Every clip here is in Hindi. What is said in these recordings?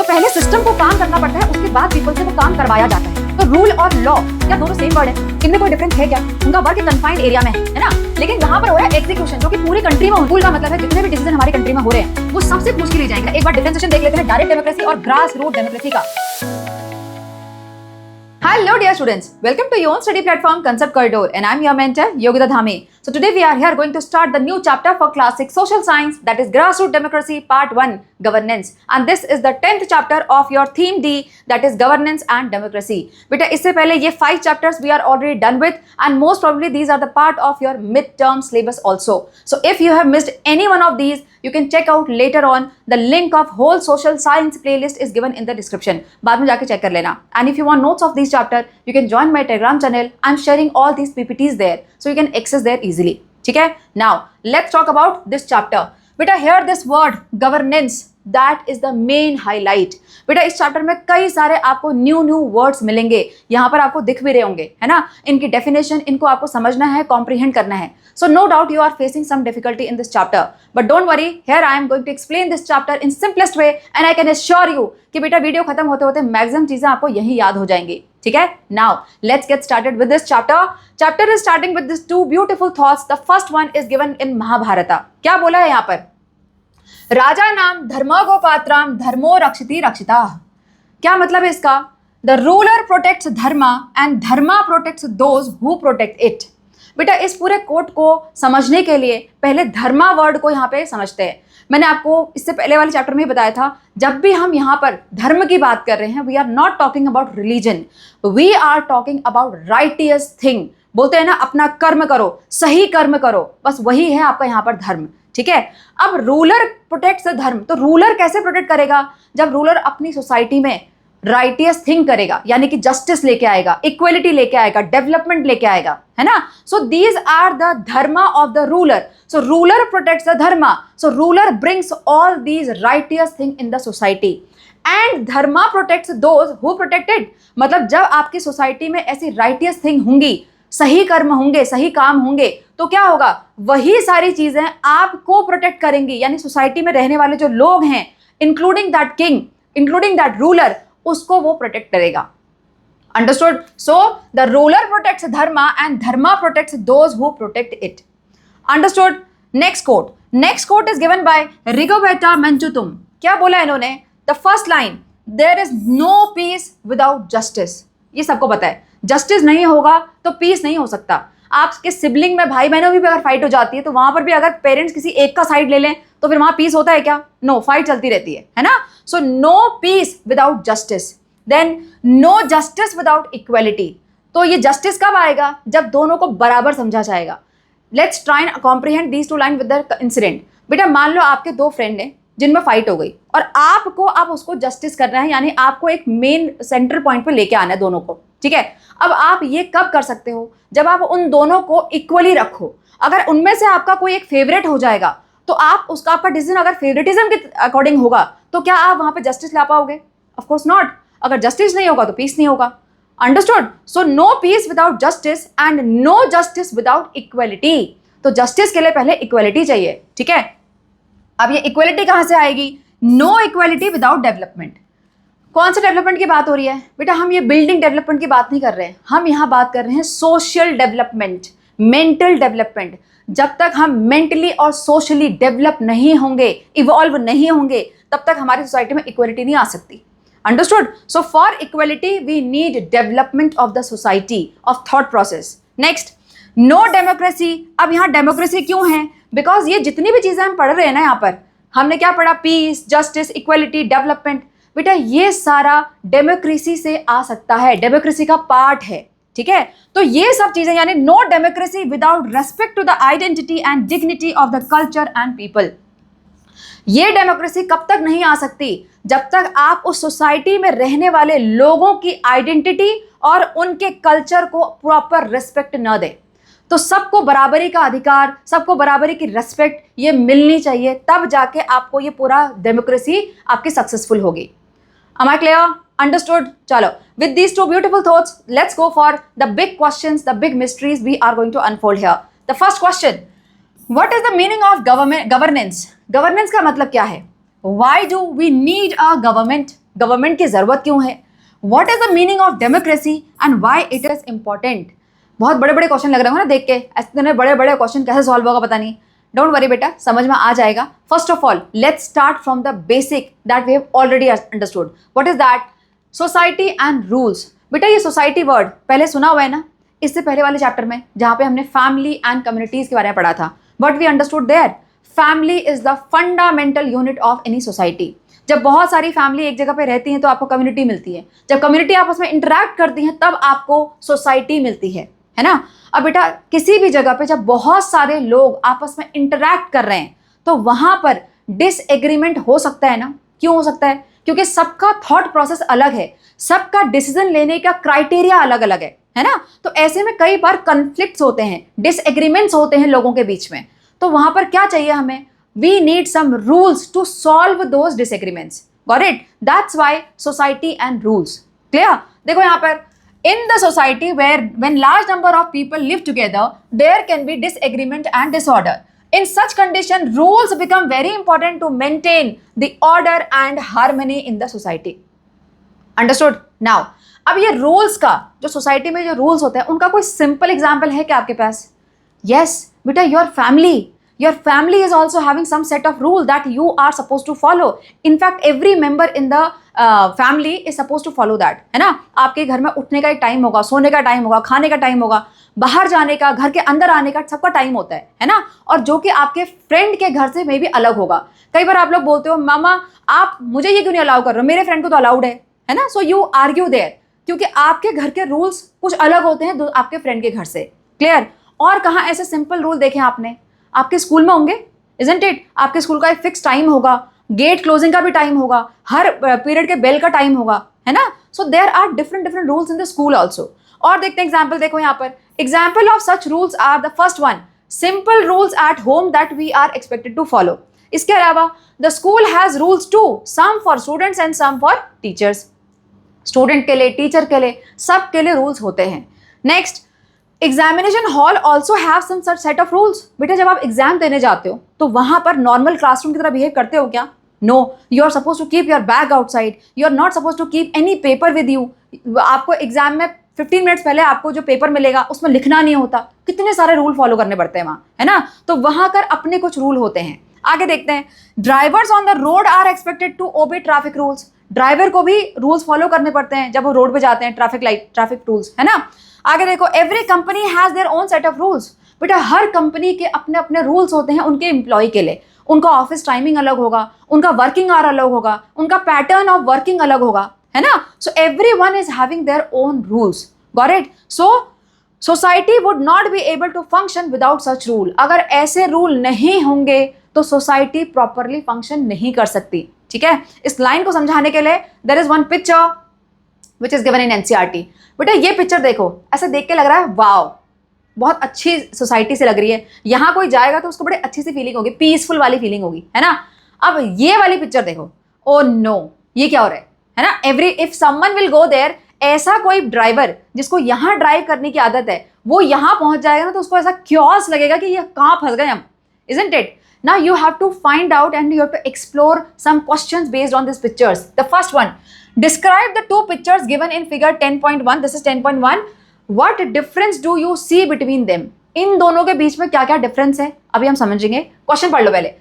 पहले सिस्टम को काम करना पड़ता है, उसके बाद पीपल से वो काम करवाया जाता है। तो रूल और लॉ क्या दोनों सेम वर्ड है? इनमें कोई डिफरेंस है क्या? उनका वर्क कन्फाइंड एरिया में है ना, लेकिन यहाँ पर हो रहा है एग्जीक्यूशन, जो कि पूरी कंट्री में रूल का मतलब है जितने भी डिसीजन हमारी कंट्री में हो रहे हैं वो सबसे पूछ के लिए जाएंगे। एक बार डिफरेंशिएशन देख लेते हैं डायरेक्ट डेमोक्रेसी और ग्रास रूट डेमोक्रेसी का। Hello dear students, welcome to your own study platform Concept Corridor and I am your mentor Yogita Dhame. So today we are here going to start the new chapter for class 6 social science, that is grassroots democracy part 1 governance, and this is the 10th chapter of your theme D, that is governance and democracy. बेटा इससे पहले ये 5 chapters we are already done with and most probably these are the part of your midterm syllabus also. So if you have missed any one of these you can check out later on. The link of whole social science playlist is given in the description. बाद में जाके check कर लेना. And if you want notes of these chapter, you can join my Telegram channel. I'm sharing all these PPTs there, so you can access there easily. ठीक है? Now let's talk about this chapter. बेटा here this word governance, that is the main highlight. बेटा इस चैप्टर में कई सारे आपको न्यू वर्ड्स मिलेंगे, यहाँ पर आपको दिख भी रहे होंगे, है ना। इनकी डेफिनेशन, इनको आपको समझना है, कॉम्प्रिहेंड करना है। So no doubt you are facing some difficulty in this chapter, but don't worry, here I am going to explain this chapter in simplest way and I can assure you कि बेटा वीडियो खत्म होते होते मैक्सिमम चीजें आपको यही याद हो जाएंगी। ठीक है, now let's get started with this chapter. Chapter is starting with this 2 beautiful thoughts. The first one is given in Mahabharata. क्या बोला है यहाँ पर? राजा नाम धर्मो गोपात्राम धर्मो रक्षिति रक्षिता। क्या मतलब है इसका? The ruler protects dharma and dharma protects those who protect it. बेटा इस पूरे कोट को समझने के लिए पहले धर्मा वर्ड को यहाँ पे समझते हैं। मैंने आपको इससे पहले वाले चैप्टर में ही बताया था, जब भी हम यहाँ पर धर्म की बात कर रहे हैं, we are not talking about religion, we are talking about righteous thing. बोलते हैं ना, अपना कर्म करो, सही कर्म करो, बस वही है आपका यहाँ पर धर्म। ठीक है, अब रूलर प्रोटेक्ट्स धर्म, तो रूलर कैसे प्रोटेक्ट करेगा? जब रूलर अपनी सोसाइटी में राइटियस थिंग करेगा, यानी कि जस्टिस लेके आएगा, इक्वलिटी लेके आएगा, डेवलपमेंट लेके आएगा, है ना। So these are the dharma of the ruler. So ruler protects the dharma, so ruler brings all these righteous thing in the society and dharma protects those who protected. मतलब जब आपकी सोसाइटी में ऐसी राइटियस थिंग होंगी, सही कर्म होंगे, सही काम होंगे, तो क्या होगा? वही सारी चीजें आपको प्रोटेक्ट करेंगी, यानी सोसाइटी में रहने वाले जो लोग हैं, including that king, including that ruler, उसको वो प्रोटेक्ट करेगा। Understood? So the ruler protects dharma and dharma protects those who protect it. Understood? Next quote, next quote is given by Rigoberta Menchu Tum. क्या बोला इन्होंने? The first line, there is no peace without justice. ये सबको पता है, जस्टिस नहीं होगा तो पीस नहीं हो सकता। आपके सिबलिंग में, भाई बहनों में भी अगर फाइट हो जाती है, तो वहां पर भी अगर पेरेंट्स किसी एक का साइड ले लें तो फिर वहां पीस होता है क्या? नो, फाइट चलती रहती है ना। So no peace without justice, then no justice without equality. तो ये जस्टिस कब आएगा? जब दोनों को बराबर समझा जाएगा। Let's try and comprehend these 2 line with the incident. बेटा मान लो आपके 2 फ्रेंड हैं जिनमें फाइट हो गई और आपको अब उसको जस्टिस करना है, यानी आपको एक मेन सेंटर पॉइंट पे लेके आना है दोनों को। ठीक है, अब आप ये कब कर सकते हो? जब आप उन दोनों को इक्वली रखो। अगर उनमें से आपका कोई एक फेवरेट हो जाएगा तो आप उसका, आपका डिसीजन अगर फेवरेटिज्म के अकॉर्डिंग होगा तो क्या आप वहां पे जस्टिस ला पाओगे? Of course not. अगर जस्टिस नहीं होगा तो पीस नहीं होगा। Understood? So no peace without justice and no justice without equality. तो जस्टिस के लिए पहले इक्वलिटी चाहिए। ठीक है, अब ये इक्वलिटी कहां से आएगी? No equality without development. कौन से डेवलपमेंट की बात हो रही है? बेटा हम ये बिल्डिंग डेवलपमेंट की बात नहीं कर रहे हैं, हम यहाँ बात कर रहे हैं सोशल डेवलपमेंट, मेंटल डेवलपमेंट। जब तक हम मेंटली और सोशली डेवलप नहीं होंगे, इवॉल्व नहीं होंगे, तब तक हमारी सोसाइटी में इक्वलिटी नहीं आ सकती। Understood? So for equality we need development of the society, of thought process. Next, no democracy. अब यहाँ डेमोक्रेसी क्यों है? बिकॉज ये जितनी भी चीजें हम पढ़ रहे हैं ना, यहाँ पर हमने क्या पढ़ा? Peace, justice, equality, development. बेटा ये सारा डेमोक्रेसी से आ सकता है, डेमोक्रेसी का पार्ट है। ठीक है, तो ये सब चीजें, यानी no democracy without respect to the identity and dignity of the culture and people. ये डेमोक्रेसी कब तक नहीं आ सकती? जब तक आप उस सोसाइटी में रहने वाले लोगों की आइडेंटिटी और उनके कल्चर को प्रॉपर रिस्पेक्ट न दे। तो सबको बराबरी का अधिकार, सबको बराबरी की रेस्पेक्ट ये मिलनी चाहिए, तब जाके आपको ये पूरा डेमोक्रेसी आपकी सक्सेसफुल होगी। Am I clear? Understood? चलो, with these 2 beautiful thoughts, let's go for the big questions, the big mysteries we are going to unfold here. The first question, what is the meaning of governance? Governance का मतलब क्या है? Why do we need a government? Government की ज़रूरत क्यों है, what is the meaning of democracy and why it is important. बहुत बड़े बड़े क्वेश्चन लग रहे हो ना देख के, ऐसे बड़े बड़े क्वेश्चन कैसे सॉल्व होगा पता नहीं। डोंट वरी बेटा, समझ में आ जाएगा। First of all let's start from the basic that we have already understood. What is that? Society and rules. बेटा ये सोसाइटी वर्ड पहले सुना हुआ है ना, इससे पहले वाले चैप्टर में जहाँ पे हमने फैमिली एंड कम्युनिटीज के बारे में पढ़ा था। What we understood there, family is the fundamental unit of any society. जब बहुत सारी फैमिली एक जगह पे रहती हैं तो आपको कम्युनिटी मिलती है, जब कम्युनिटी आपस में इंटरैक्ट करती है तब आपको सोसाइटी मिलती है ना। अब बेटा किसी भी जगह पे जब बहुत सारे लोग आपस में इंटरैक्ट कर रहे हैं तो वहां पर डिसएग्रीमेंट हो सकता है ना। क्यों हो सकता है? क्योंकि सबका थॉट प्रोसेस अलग है, सबका डिसीजन लेने का क्राइटेरिया अलग अलग है ना। तो ऐसे में कई बार कन्फ्लिक्ट्स होते हैं, डिसएग्रीमेंट्स होते हैं लोगों के बीच में। तो वहां पर क्या चाहिए हमें? We need some rules to solve those disagreements. Got it? That's why society and rules. Clear? देखो यहाँ पर in the society where when large number of people live together, there can be disagreement and disorder. In such condition, rules become very important to maintain the order and harmony in the society. Understood? Now, अब ये rules का जो society में जो rules होते हैं उनका कोई simple example है क्या आपके पास? Yes, बेटा your family. Your family is also having some set of rule that you are supposed to follow. In fact, every member in the family is supposed to follow that, है ना। आपके घर में उठने का एक टाइम होगा, सोने का टाइम होगा, खाने का टाइम होगा, बाहर जाने का, घर के अंदर आने का, सबका टाइम होता है ना। और जो कि आपके फ्रेंड के घर से मे भी अलग होगा। कई बार आप लोग बोलते हो मामा आप मुझे ये क्यों नहीं अलाउ कर रहे हो, मेरे फ्रेंड को तो अलाउड है ना। सो यू आर्ग्यू देयर, क्योंकि आपके घर के रूल्स कुछ अलग होते हैं आपके फ्रेंड के घर से। क्लियर? और कहाँ ऐसे सिंपल रूल देखे आपने? आपके स्कूल में होंगे, इजंट इट? आपके स्कूल का एक फिक्स टाइम होगा, गेट क्लोजिंग का भी टाइम होगा, हर पीरियड के बेल का टाइम होगा, है ना। So there are different different rules in the school also. और देखते हैं एग्जाम्पल, देखो यहाँ पर example of such rules are the first one, simple rules at home that we are expected to follow. इसके अलावा the school has rules too, some for students and some for teachers. Student के लिए, टीचर के लिए, सब के लिए रूल्स होते हैं। Next, examination hall also have some such set of rules. बेटा जब आप एग्जाम देने जाते हो तो वहां पर नॉर्मल क्लासरूम की तरह बिहेव करते हो क्या? No, you are suppose to keep your bag outside, you are not suppose to keep any paper with you. आपको एग्जाम में 15 मिनट्स पहले आपको जो पेपर मिलेगा उसमें लिखना नहीं होता। कितने सारे रूल फॉलो करने पड़ते हैं वहाँ, है ना। तो वहां कर अपने कुछ रूल होते हैं। आगे देखते हैं, drivers on the road are expected to obey traffic rules. Driver को भी रूल्स फॉलो करने पड़ते हैं जब वो रोड पे जाते हैं, ट्रैफिक लाइट, ट्रैफिक रूल्स, है ना। आगे देखो, every company has their own set of rules. बेटा हर कंपनी के अपने अपने रूल्स होते हैं उनके एम्प्लॉय के लिए। उनका ऑफिस टाइमिंग अलग होगा, उनका वर्किंग आवर अलग होगा, उनका पैटर्न ऑफ वर्किंग अलग होगा, है ना। So everyone is having their own rules. Got it? So society would not be able to function without such rule. अगर ऐसे रूल नहीं होंगे तो सोसाइटी प्रॉपरली फंक्शन नहीं कर सकती। ठीक है, इस लाइन को समझाने के लिए there is one picture which is given in NCERT. बेटा ये पिक्चर देखो, ऐसा देख के लग रहा है वाव, बहुत अच्छी सोसाइटी से लग रही है। यहाँ कोई जाएगा तो उसको बड़ी अच्छी सी फीलिंग होगी, पीसफुल वाली फीलिंग होगी, है ना। अब ये वाली पिक्चर देखो, ओ नो, ये क्या हो रहा है ना। Every if someone will go there, ऐसा कोई ड्राइवर जिसको यहाँ ड्राइव करने की आदत है वो यहाँ पहुंच जाएगा ना तो उसको ऐसा क्योस लगेगा कि ये कहाँ फंस गए हम, isn't it. Now you have to find out and you have to explore some questions based on these pictures. The first one, describe the two pictures given in figure 10.1. This is 10.1. What difference do you see between them? इन दोनों के बीच में क्या क्या डिफरेंस है अभी हम समझेंगे। क्वेश्चन पढ़ लो पहले।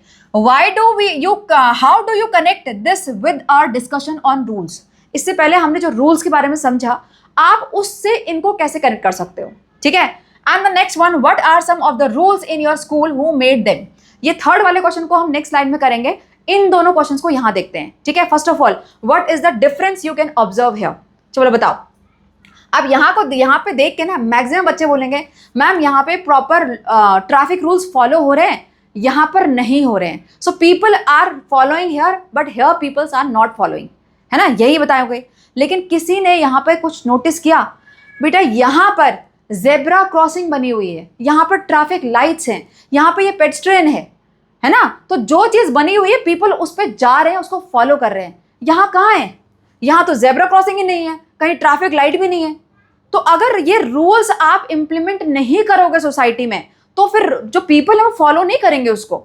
How do you connect this with our discussion on rules? इससे पहले हमने जो रूल्स के बारे में समझा, आप उससे इनको कैसे कनेक्ट कर सकते हो, ठीक है। And the next one, what are some of the rules in your school who made them? ये थर्ड वाले क्वेश्चन को हम नेक्स्ट स्लाइड में करेंगे। इन दोनों क्वेश्चंस को यहां देखते हैं, ठीक है। First of all, what is the difference you can observe here? चलो बताओ। अब यहाँ पे देख के ना मैक्सिमम बच्चे बोलेंगे मैम यहाँ पे प्रॉपर ट्रैफिक रूल्स फॉलो हो रहे हैं, यहाँ पर नहीं हो रहे हैं। So people are following here but here peoples are not following, है ना, यही बताओगे। लेकिन किसी ने यहाँ पे कुछ नोटिस किया? बेटा यहाँ पर जेब्रा क्रॉसिंग बनी हुई है, यहाँ पर ट्रैफिक लाइट्स हैं, यहाँ पे ये पेडेस्ट्रियन है ना। तो जो चीज बनी हुई है पीपल उस पर जा रहे हैं, उसको फॉलो कर रहे हैं। यहाँ कहाँ है? यहाँ तो जेब्रा क्रॉसिंग ही नहीं है, कहीं ट्रैफिक लाइट भी नहीं है। तो अगर ये रूल्स आप इंप्लीमेंट नहीं करोगे सोसाइटी में तो फिर जो पीपल है वो फॉलो नहीं करेंगे उसको।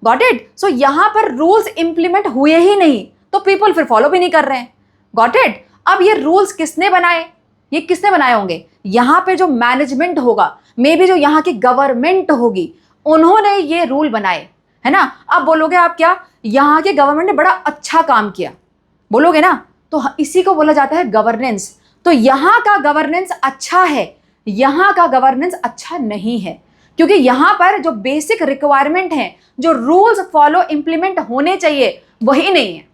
Got it? सो यहाँ पर रूल्स इंप्लीमेंट हुए ही नहीं तो पीपल फिर फॉलो भी नहीं कर रहे हैं। Got it? अब ये रूल्स किसने बनाए? ये किसने बनाए होंगे? यहाँ पे जो मैनेजमेंट होगा, मे बी जो यहाँ की गवर्नमेंट होगी, उन्होंने ये रूल बनाए, है ना? अब बोलोगे आप क्या, यहाँ के गवर्नमेंट ने बड़ा अच्छा काम किया, बोलोगे ना? तो इसी को बोला जाता है गवर्नेंस। तो यहाँ का गवर्नेंस अच्छा है, यहाँ का गवर्नेंस अच्छा नहीं है, क्योंकि यहाँ पर जो बेसिक रिक्वायरमेंट है, जो रूल्स फॉलो इंप्लीमेंट होने चाहिए, वही नहीं है।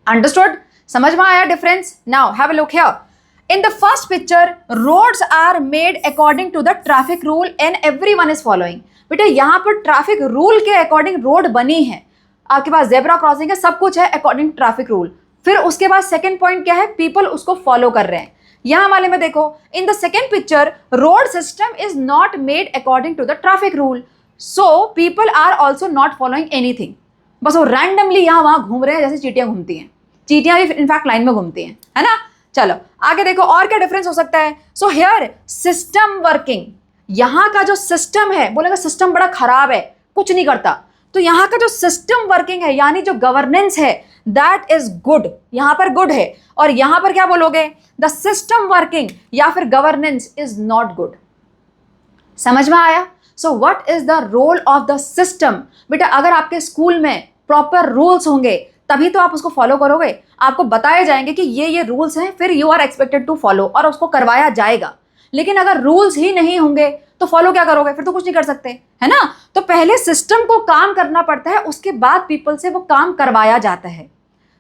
अंडरस्टूड? समझ में आया difference? Now have a look here. In the first picture, roads are made according to the traffic rule and everyone is following. बेटे यहाँ पर ट्रैफिक रूल के अकॉर्डिंग रोड बनी है, आपके पास जेब्रा क्रॉसिंग है, सब कुछ है अकॉर्डिंग ट्रैफिक रूल। फिर उसके बाद सेकंड पॉइंट क्या है? पीपल उसको फॉलो कर रहे हैं। यहाँ वाले में देखो, in the second picture road system is not made according to the traffic rule, so people are also not following anything. बस वो रैंडमली यहाँ वहाँ घूम रहे हैं, जैसे चीटियां घूमती हैं। चीटियां भी इनफैक्ट लाइन में घूमती हैं, है ना? चलो आगे देखो और क्या डिफरेंस हो सकता है। सो हियर सिस्टम वर्किंग, यहाँ का जो सिस्टम है, बोलेगा सिस्टम बड़ा खराब है, कुछ नहीं करता, तो यहाँ का जो सिस्टम वर्किंग है, यानी जो गवर्नेंस है, दैट इज गुड, यहाँ पर गुड है। और यहाँ पर क्या बोलोगे? द सिस्टम वर्किंग या फिर गवर्नेंस इज नॉट गुड। समझ में आया? So what is the role of the system? बेटा अगर आपके स्कूल में प्रॉपर रूल्स होंगे तभी तो आप उसको फॉलो करोगे। आपको बताए जाएंगे कि ये रूल्स हैं, फिर you are expected to follow, और उसको करवाया जाएगा। लेकिन अगर रूल्स ही नहीं होंगे तो फॉलो क्या करोगे? फिर तो कुछ नहीं कर सकते, है ना? तो पहले सिस्टम को काम करना पड़ता है, उसके बाद पीपल से वो काम करवाया जाता है।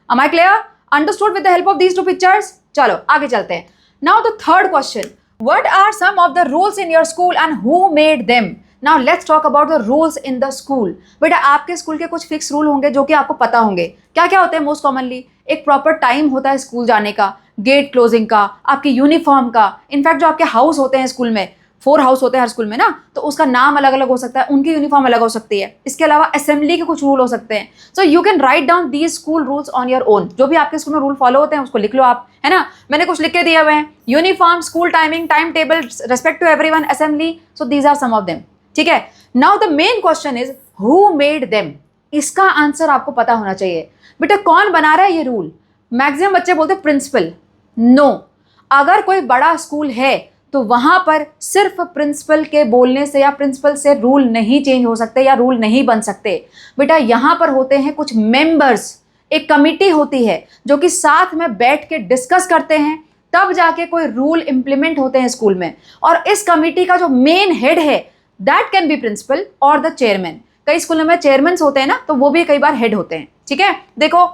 Am I clear? Understood with the help of these two pictures? चलो आगे चलते हैं। Now the third question, what are some of the rules in your school and who made them? Now let's talk about the rules in the school. बेटा आपके स्कूल के कुछ फिक्स रूल होंगे जो कि आपको पता होंगे। क्या क्या होते हैं मोस्ट कॉमनली? एक प्रॉपर टाइम होता है स्कूल जाने का, गेट क्लोजिंग का, आपके यूनिफॉर्म का, इनफैक्ट जो आपके हाउस होते हैं स्कूल में, 4 हाउस होते हैं हर स्कूल में ना, तो उसका नाम अलग अलग हो सकता है, उनकी यूनिफॉर्म अलग हो सकती है। इसके अलावा असेंबली के कुछ रूल हो सकते हैं। So you can write down these school rules on your own. जो भी आपके स्कूल में रूल फॉलो होते हैं उसको लिख लो आप, है ना? मैंने कुछ लिख के दिए हुए हैं, uniform, school timing, time table, respect to everyone, assembly. So these are some of them, ठीक है? Now the main question is who made them? इसका आंसर आपको पता होना चाहिए। बेटा कौन बना रहा है ये रूल? मैक्सिमम बच्चे बोलते प्रिंसिपल। नो, अगर कोई बड़ा स्कूल है तो वहां पर सिर्फ प्रिंसिपल के बोलने से या प्रिंसिपल से रूल नहीं चेंज हो सकते या रूल नहीं बन सकते। बेटा यहां पर होते हैं कुछ मेंबर्स, एक कमिटी होती है जो कि साथ में बैठ के डिस्कस करते हैं, तब जाके कोई रूल इंप्लीमेंट होते हैं स्कूल में। और इस कमिटी का जो मेन हेड है दैट कैन बी प्रिंसिपल और द चेयरमैन। कई स्कूलों में चेयरमैन होते हैं ना, तो वो भी कई बार हेड होते हैं, ठीक है? देखो,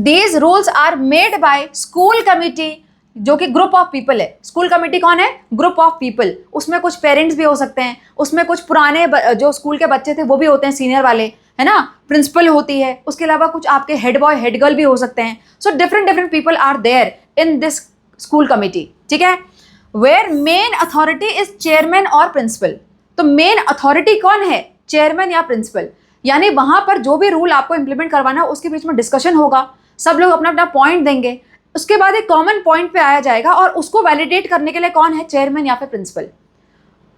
these rules are made by school committee, जो कि ग्रुप ऑफ पीपल है। स्कूल कमेटी कौन है? Group of people. उसमें कुछ पेरेंट्स भी हो सकते हैं, उसमें कुछ पुराने जो स्कूल के बच्चे थे वो भी होते हैं, सीनियर वाले, है ना? प्रिंसिपल होती है, उसके अलावा कुछ आपके हेड बॉय हेड गर्ल भी हो सकते हैं। So different people are there in this school committee, ठीक है? Where main authority is chairman और प्रिंसिपल। तो मेन अथॉरिटी कौन है? चेयरमैन या प्रिंसिपल। यानी वहां पर जो भी रूल आपको इंप्लीमेंट करवाना है उसके बीच में डिस्कशन होगा, सब लोग अपना अपना पॉइंट देंगे, उसके बाद एक कॉमन पॉइंट पे आया जाएगा और उसको वैलिडेट करने के लिए कौन है? चेयरमैन या फिर principal.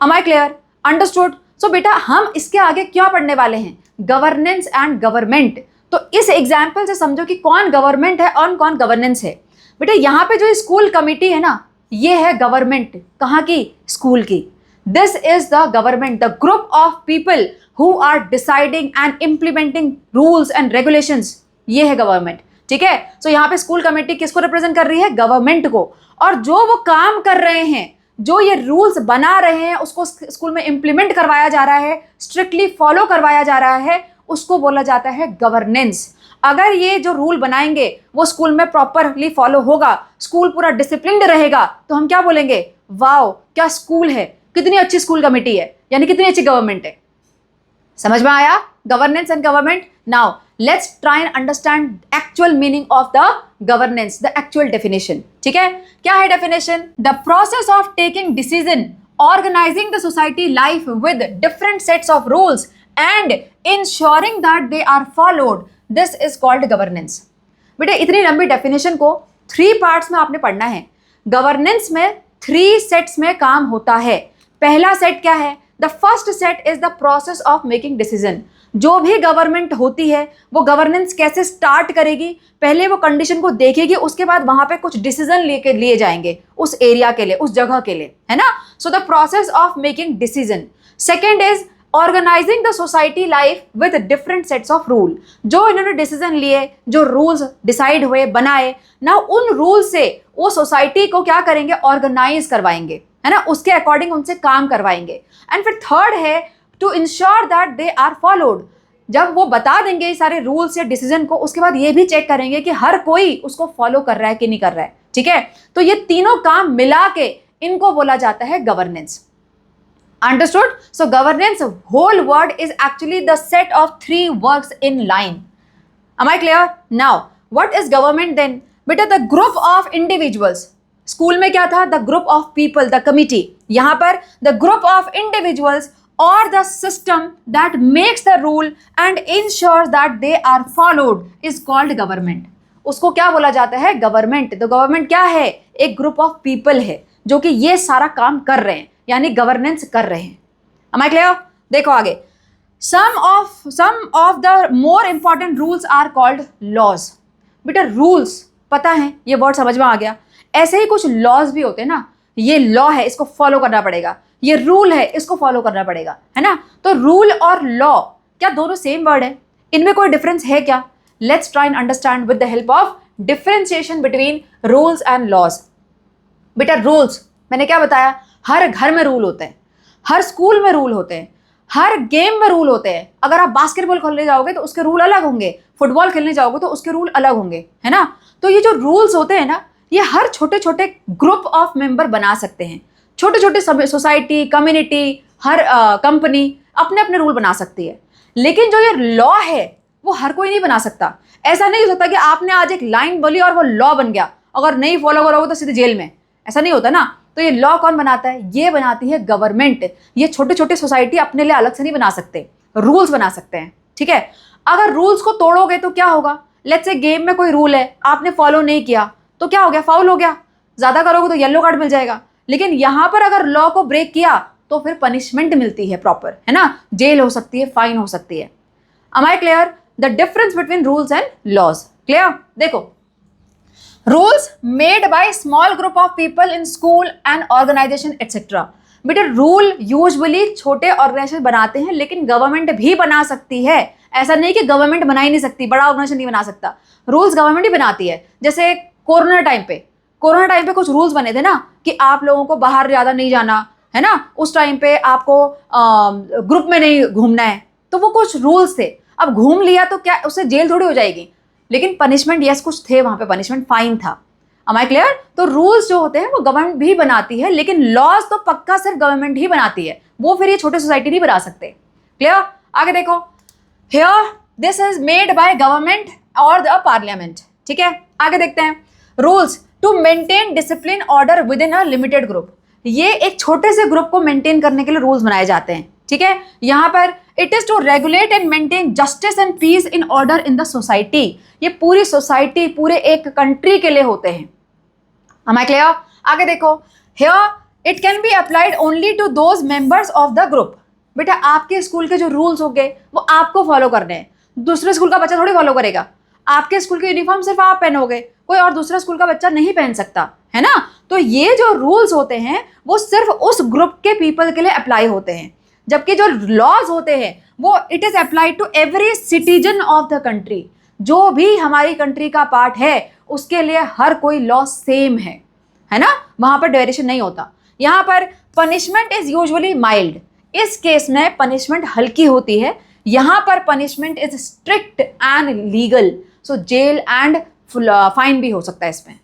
Am I clear? Understood? So बेटा हम इसके आगे क्या पढ़ने वाले हैं? Governance and government. तो इस एग्जाम्पल से समझो कि कौन गवर्नमेंट है और कौन गवर्नेंस है। बेटा यहाँ पे जो स्कूल कमिटी है ना, ये है गवर्नमेंट। कहाँ की? स्कूल की। This is the government, the group of people who are deciding and implementing rules and regulations. ये है गवर्नमेंट, ठीक है? सो यहाँ पे स्कूल कमेटी किसको रिप्रेजेंट कर रही है? गवर्नमेंट को। और जो वो काम कर रहे हैं, जो ये रूल्स बना रहे हैं, उसको स्कूल में इंप्लीमेंट करवाया जा रहा है, स्ट्रिक्टली फॉलो करवाया जा रहा है, उसको बोला जाता है गवर्नेंस। अगर ये जो रूल बनाएंगे वो स्कूल में प्रॉपरली फॉलो होगा, स्कूल पूरा डिसिप्लिन्ड रहेगा, तो हम क्या बोलेंगे? वाओ क्या स्कूल है, कितनी अच्छी स्कूल कमेटी है, यानी कितनी अच्छी गवर्नमेंट है। समझ में आया? Governance and government. Now let's try and understand actual meaning of the governance, the actual definition, ठीक है? क्या है definition? The process of taking decision, organizing the society life with different sets of rules and ensuring that they are followed, this is called governance. बेटा इतनी लंबी डेफिनेशन को 3 पार्ट्स में आपने पढ़ना है। गवर्नेंस में 3 सेट्स में काम होता है। पहला सेट क्या है? The first set is the process of making decision. जो भी गवर्नमेंट होती है वो गवर्नेंस कैसे स्टार्ट करेगी, पहले वो कंडीशन को देखेगी, उसके बाद वहां पे कुछ डिसीजन लेके लिए जाएंगे उस एरिया के लिए, उस जगह के लिए, है ना। So the process of making decision. Second is organizing the society life with different sets of rule. जो इन्होंने डिसीजन लिए, जो रूल्स डिसाइड हुए, बनाए ना, उन रूल से वो सोसाइटी को क्या करेंगे, ऑर्गेनाइज करवाएंगे, है ना, उसके अकॉर्डिंग उनसे काम करवाएंगे। एंड फिर थर्ड है to ensure that they are followed. जब वो बता देंगे सारे रूल्स या डिसीजन को, उसके बाद ये भी चेक करेंगे कि हर कोई उसको फॉलो कर रहा है कि नहीं कर रहा है, ठीक है। तो ये तीनों काम मिला के इनको बोला जाता है governance. Understood? So governance, whole word is actually the set of three works in line. Am I clear? Now, what is government then? बेटा, the group of individuals. School में क्या था? The group of people, the committee. यहाँ पर the group of individuals or the system that makes the rule and ensures that they are followed is called government. उसको क्या बोला जाता है? गवर्नमेंट। तो गवर्नमेंट क्या है? एक ग्रुप ऑफ पीपल है जो कि ये सारा काम कर रहे हैं, यानी गवर्नेंस कर रहे हैं। Am I clear? देखो आगे, some of the more important rules are called laws. बेटा रूल्स पता है, ये वर्ड समझ में आ गया। ऐसे ही कुछ लॉज भी होते हैं ना, ये लॉ है इसको फॉलो करना पड़ेगा, ये रूल है इसको फॉलो करना पड़ेगा, है ना। तो रूल और लॉ क्या दोनों सेम वर्ड है? इनमें कोई डिफरेंस है क्या? Let's try and understand with the help of differentiation between rules and laws. बेटा रूल्स मैंने क्या बताया, हर घर में रूल होते हैं, हर स्कूल में रूल होते हैं, हर गेम में रूल होते हैं। अगर आप बास्केटबॉल खेलने जाओगे तो उसके रूल अलग होंगे, फुटबॉल खेलने जाओगे तो उसके रूल अलग होंगे, है ना। तो ये जो रूल्स होते हैं ना, ये हर छोटे छोटे ग्रुप ऑफ मेंबर बना सकते हैं। छोटे छोटे सोसाइटी, कम्युनिटी, हर कंपनी अपने अपने रूल बना सकती है। लेकिन जो ये लॉ है वो हर कोई नहीं बना सकता। ऐसा नहीं हो सकता कि आपने आज एक लाइन बोली और वो लॉ बन गया, अगर नहीं फॉलो करोगे तो सीधे जेल में, ऐसा नहीं होता ना। तो ये लॉ कौन बनाता है? ये बनाती है गवर्नमेंट। ये छोटे छोटे सोसाइटी अपने लिए अलग से नहीं बना सकते, रूल्स बना सकते हैं, ठीक है। अगर रूल्स को तोड़ोगे तो क्या होगा? लेट्स से गेम में कोई रूल है, आपने फॉलो नहीं किया तो क्या हो गया? फाउल हो गया। ज्यादा करोगे तो येलो कार्ड मिल जाएगा। लेकिन यहां पर अगर लॉ को ब्रेक किया तो फिर पनिशमेंट मिलती है प्रॉपर, है ना, जेल हो सकती है, फाइन हो सकती है। Am I clear? The difference between rules and laws. Clear? देखो, rules made by small group of people in school and organization etc. बेटे रूल यूजुअली छोटे ऑर्गेनाइजेशन बनाते हैं, लेकिन गवर्नमेंट भी बना सकती है। ऐसा नहीं कि गवर्नमेंट बना ही नहीं सकती, बड़ा ऑर्गेनाइजेशन नहीं बना सकता। रूल्स गवर्नमेंट ही बनाती है। जैसे कोरोना टाइम पे कुछ रूल्स बने थे ना कि आप लोगों को बाहर ज़्यादा नहीं जाना, है ना, उस टाइम पे आपको ग्रुप में नहीं घूमना है, तो वो कुछ रूल्स थे। अब घूम लिया तो क्या उससे जेल थोड़ी हो जाएगी, लेकिन पनिशमेंट यस कुछ थे वहां पे, पनिशमेंट फाइन था। Am I clear? तो रूल्स जो होते हैं वो गवर्नमेंट भी बनाती है, लेकिन लॉज तो पक्का सिर्फ गवर्नमेंट ही बनाती है, वो फिर ये छोटे सोसाइटी नहीं बना सकते। क्लियर? आगे देखो, here this is made by government और द पार्लियामेंट, ठीक है। आगे देखते हैं, rules to maintain discipline order with in a limited group. ये एक छोटे से ग्रुप को मेंटेन करने के लिए रूल्स बनाए जाते हैं, ठीक है। यहां पर it is to regulate and maintain justice and peace in order in the society. ये पूरी सोसाइटी, पूरे एक कंट्री के लिए होते हैं। Am I clear? आगे देखो, here it can be applied only to those members of the group. बेटा आपके स्कूल के जो रूल्स होंगे वो आपको फॉलो करने हैं, दूसरे स्कूल का बच्चा थोड़ी फॉलो करेगा। आपके स्कूल की यूनिफॉर्म सिर्फ आप पहनोगे, कोई और दूसरा स्कूल का बच्चा नहीं पहन सकता, है ना। तो ये जो रूल्स होते हैं वो सिर्फ उस ग्रुप के पीपल के लिए अप्लाई होते हैं, जबकि जो लॉज होते हैं वो it is applied to every citizen of the country. जो भी हमारी कंट्री का पार्ट है उसके लिए हर कोई लॉ सेम है ना, वहां पर वेरिएशन नहीं होता। यहां पर पनिशमेंट इज यूजुअली माइल्ड, इस केस में पनिशमेंट हल्की होती है। यहां पर punishment is strict and legal, so jail and fine भी हो सकता है इसमें।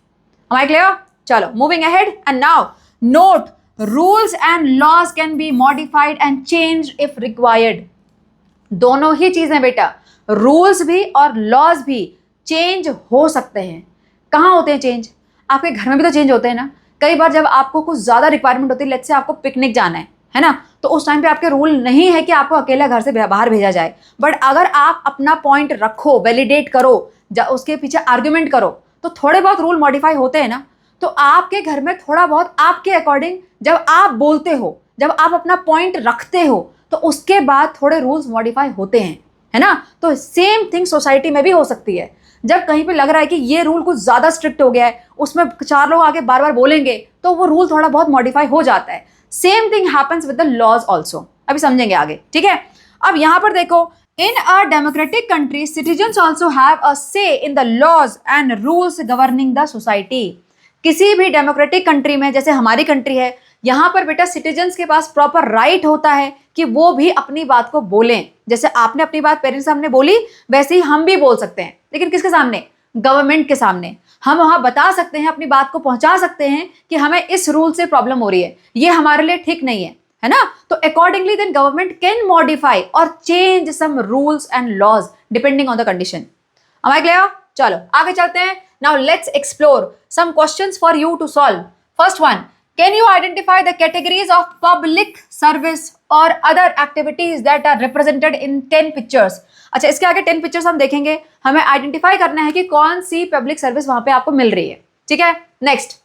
Am I clear? चलो moving ahead and now note, rules and laws can be modified and change if required. दोनों ही चीजें बेटा, रूल्स भी और लॉज भी चेंज हो सकते हैं। कहाँ होते हैं चेंज? आपके घर में भी तो चेंज होते हैं ना। कई बार जब आपको कुछ ज़्यादा रिक्वायरमेंट होती है, लेट्स से आपको पिकनिक जाना है ना, तो उस टाइम पे आपके रूल नहीं है कि आपको अकेला घर से बाहर भेजा जाए। बट अगर आप अपना पॉइंट रखो, वैलिडेट करो, उसके पीछे आर्ग्यूमेंट करो, तो थोड़े बहुत रूल मॉडिफाई होते हैं ना। तो आपके घर में थोड़ा बहुत आपके अकॉर्डिंग जब आप बोलते हो, जब आप अपना पॉइंट रखते हो, तो उसके बाद थोड़े रूल्स मॉडिफाई होते हैं, है ना। तो सेम थिंग सोसाइटी में भी हो सकती है। जब कहीं पे लग रहा है कि ये रूल कुछ ज़्यादा स्ट्रिक्ट हो गया है, उसमें 4 लोग आके बार बार बोलेंगे, तो वो रूल थोड़ा बहुत मॉडिफाई हो जाता है। Same thing happens with the laws also. अभी समझेंगे आगे, ठीक है। अब यहां पर देखो, in a democratic country citizens also have a say in the laws and rules governing the society. किसी भी डेमोक्रेटिक कंट्री में, जैसे हमारी कंट्री है, यहाँ पर बेटा सिटीजन्स के पास प्रॉपर राइट होता है कि वो भी अपनी बात को बोलें। जैसे आपने अपनी बात पेरेंट्स सामने बोली, वैसे ही हम भी बोल सकते हैं, लेकिन किसके सामने? गवर्नमेंट के सामने। हम वहां बता सकते हैं, अपनी बात को पहुंचा सकते हैं कि हमें इस रूल से प्रॉब्लम हो रही है, ये हमारे लिए ठीक नहीं है ना। तो accordingly then government can modify और change some rules and laws depending on the condition. Am I clear? चलो आगे चलते हैं। Now let's explore some questions for you to solve. First one, can you identify the categories of public service or other activities that are represented in 10 pictures? अच्छा, इसके आगे 10 पिक्चर्स हम देखेंगे, हमें आइडेंटिफाई करना है कि कौन सी पब्लिक सर्विस वहां पे आपको मिल रही है, ठीक है। Next,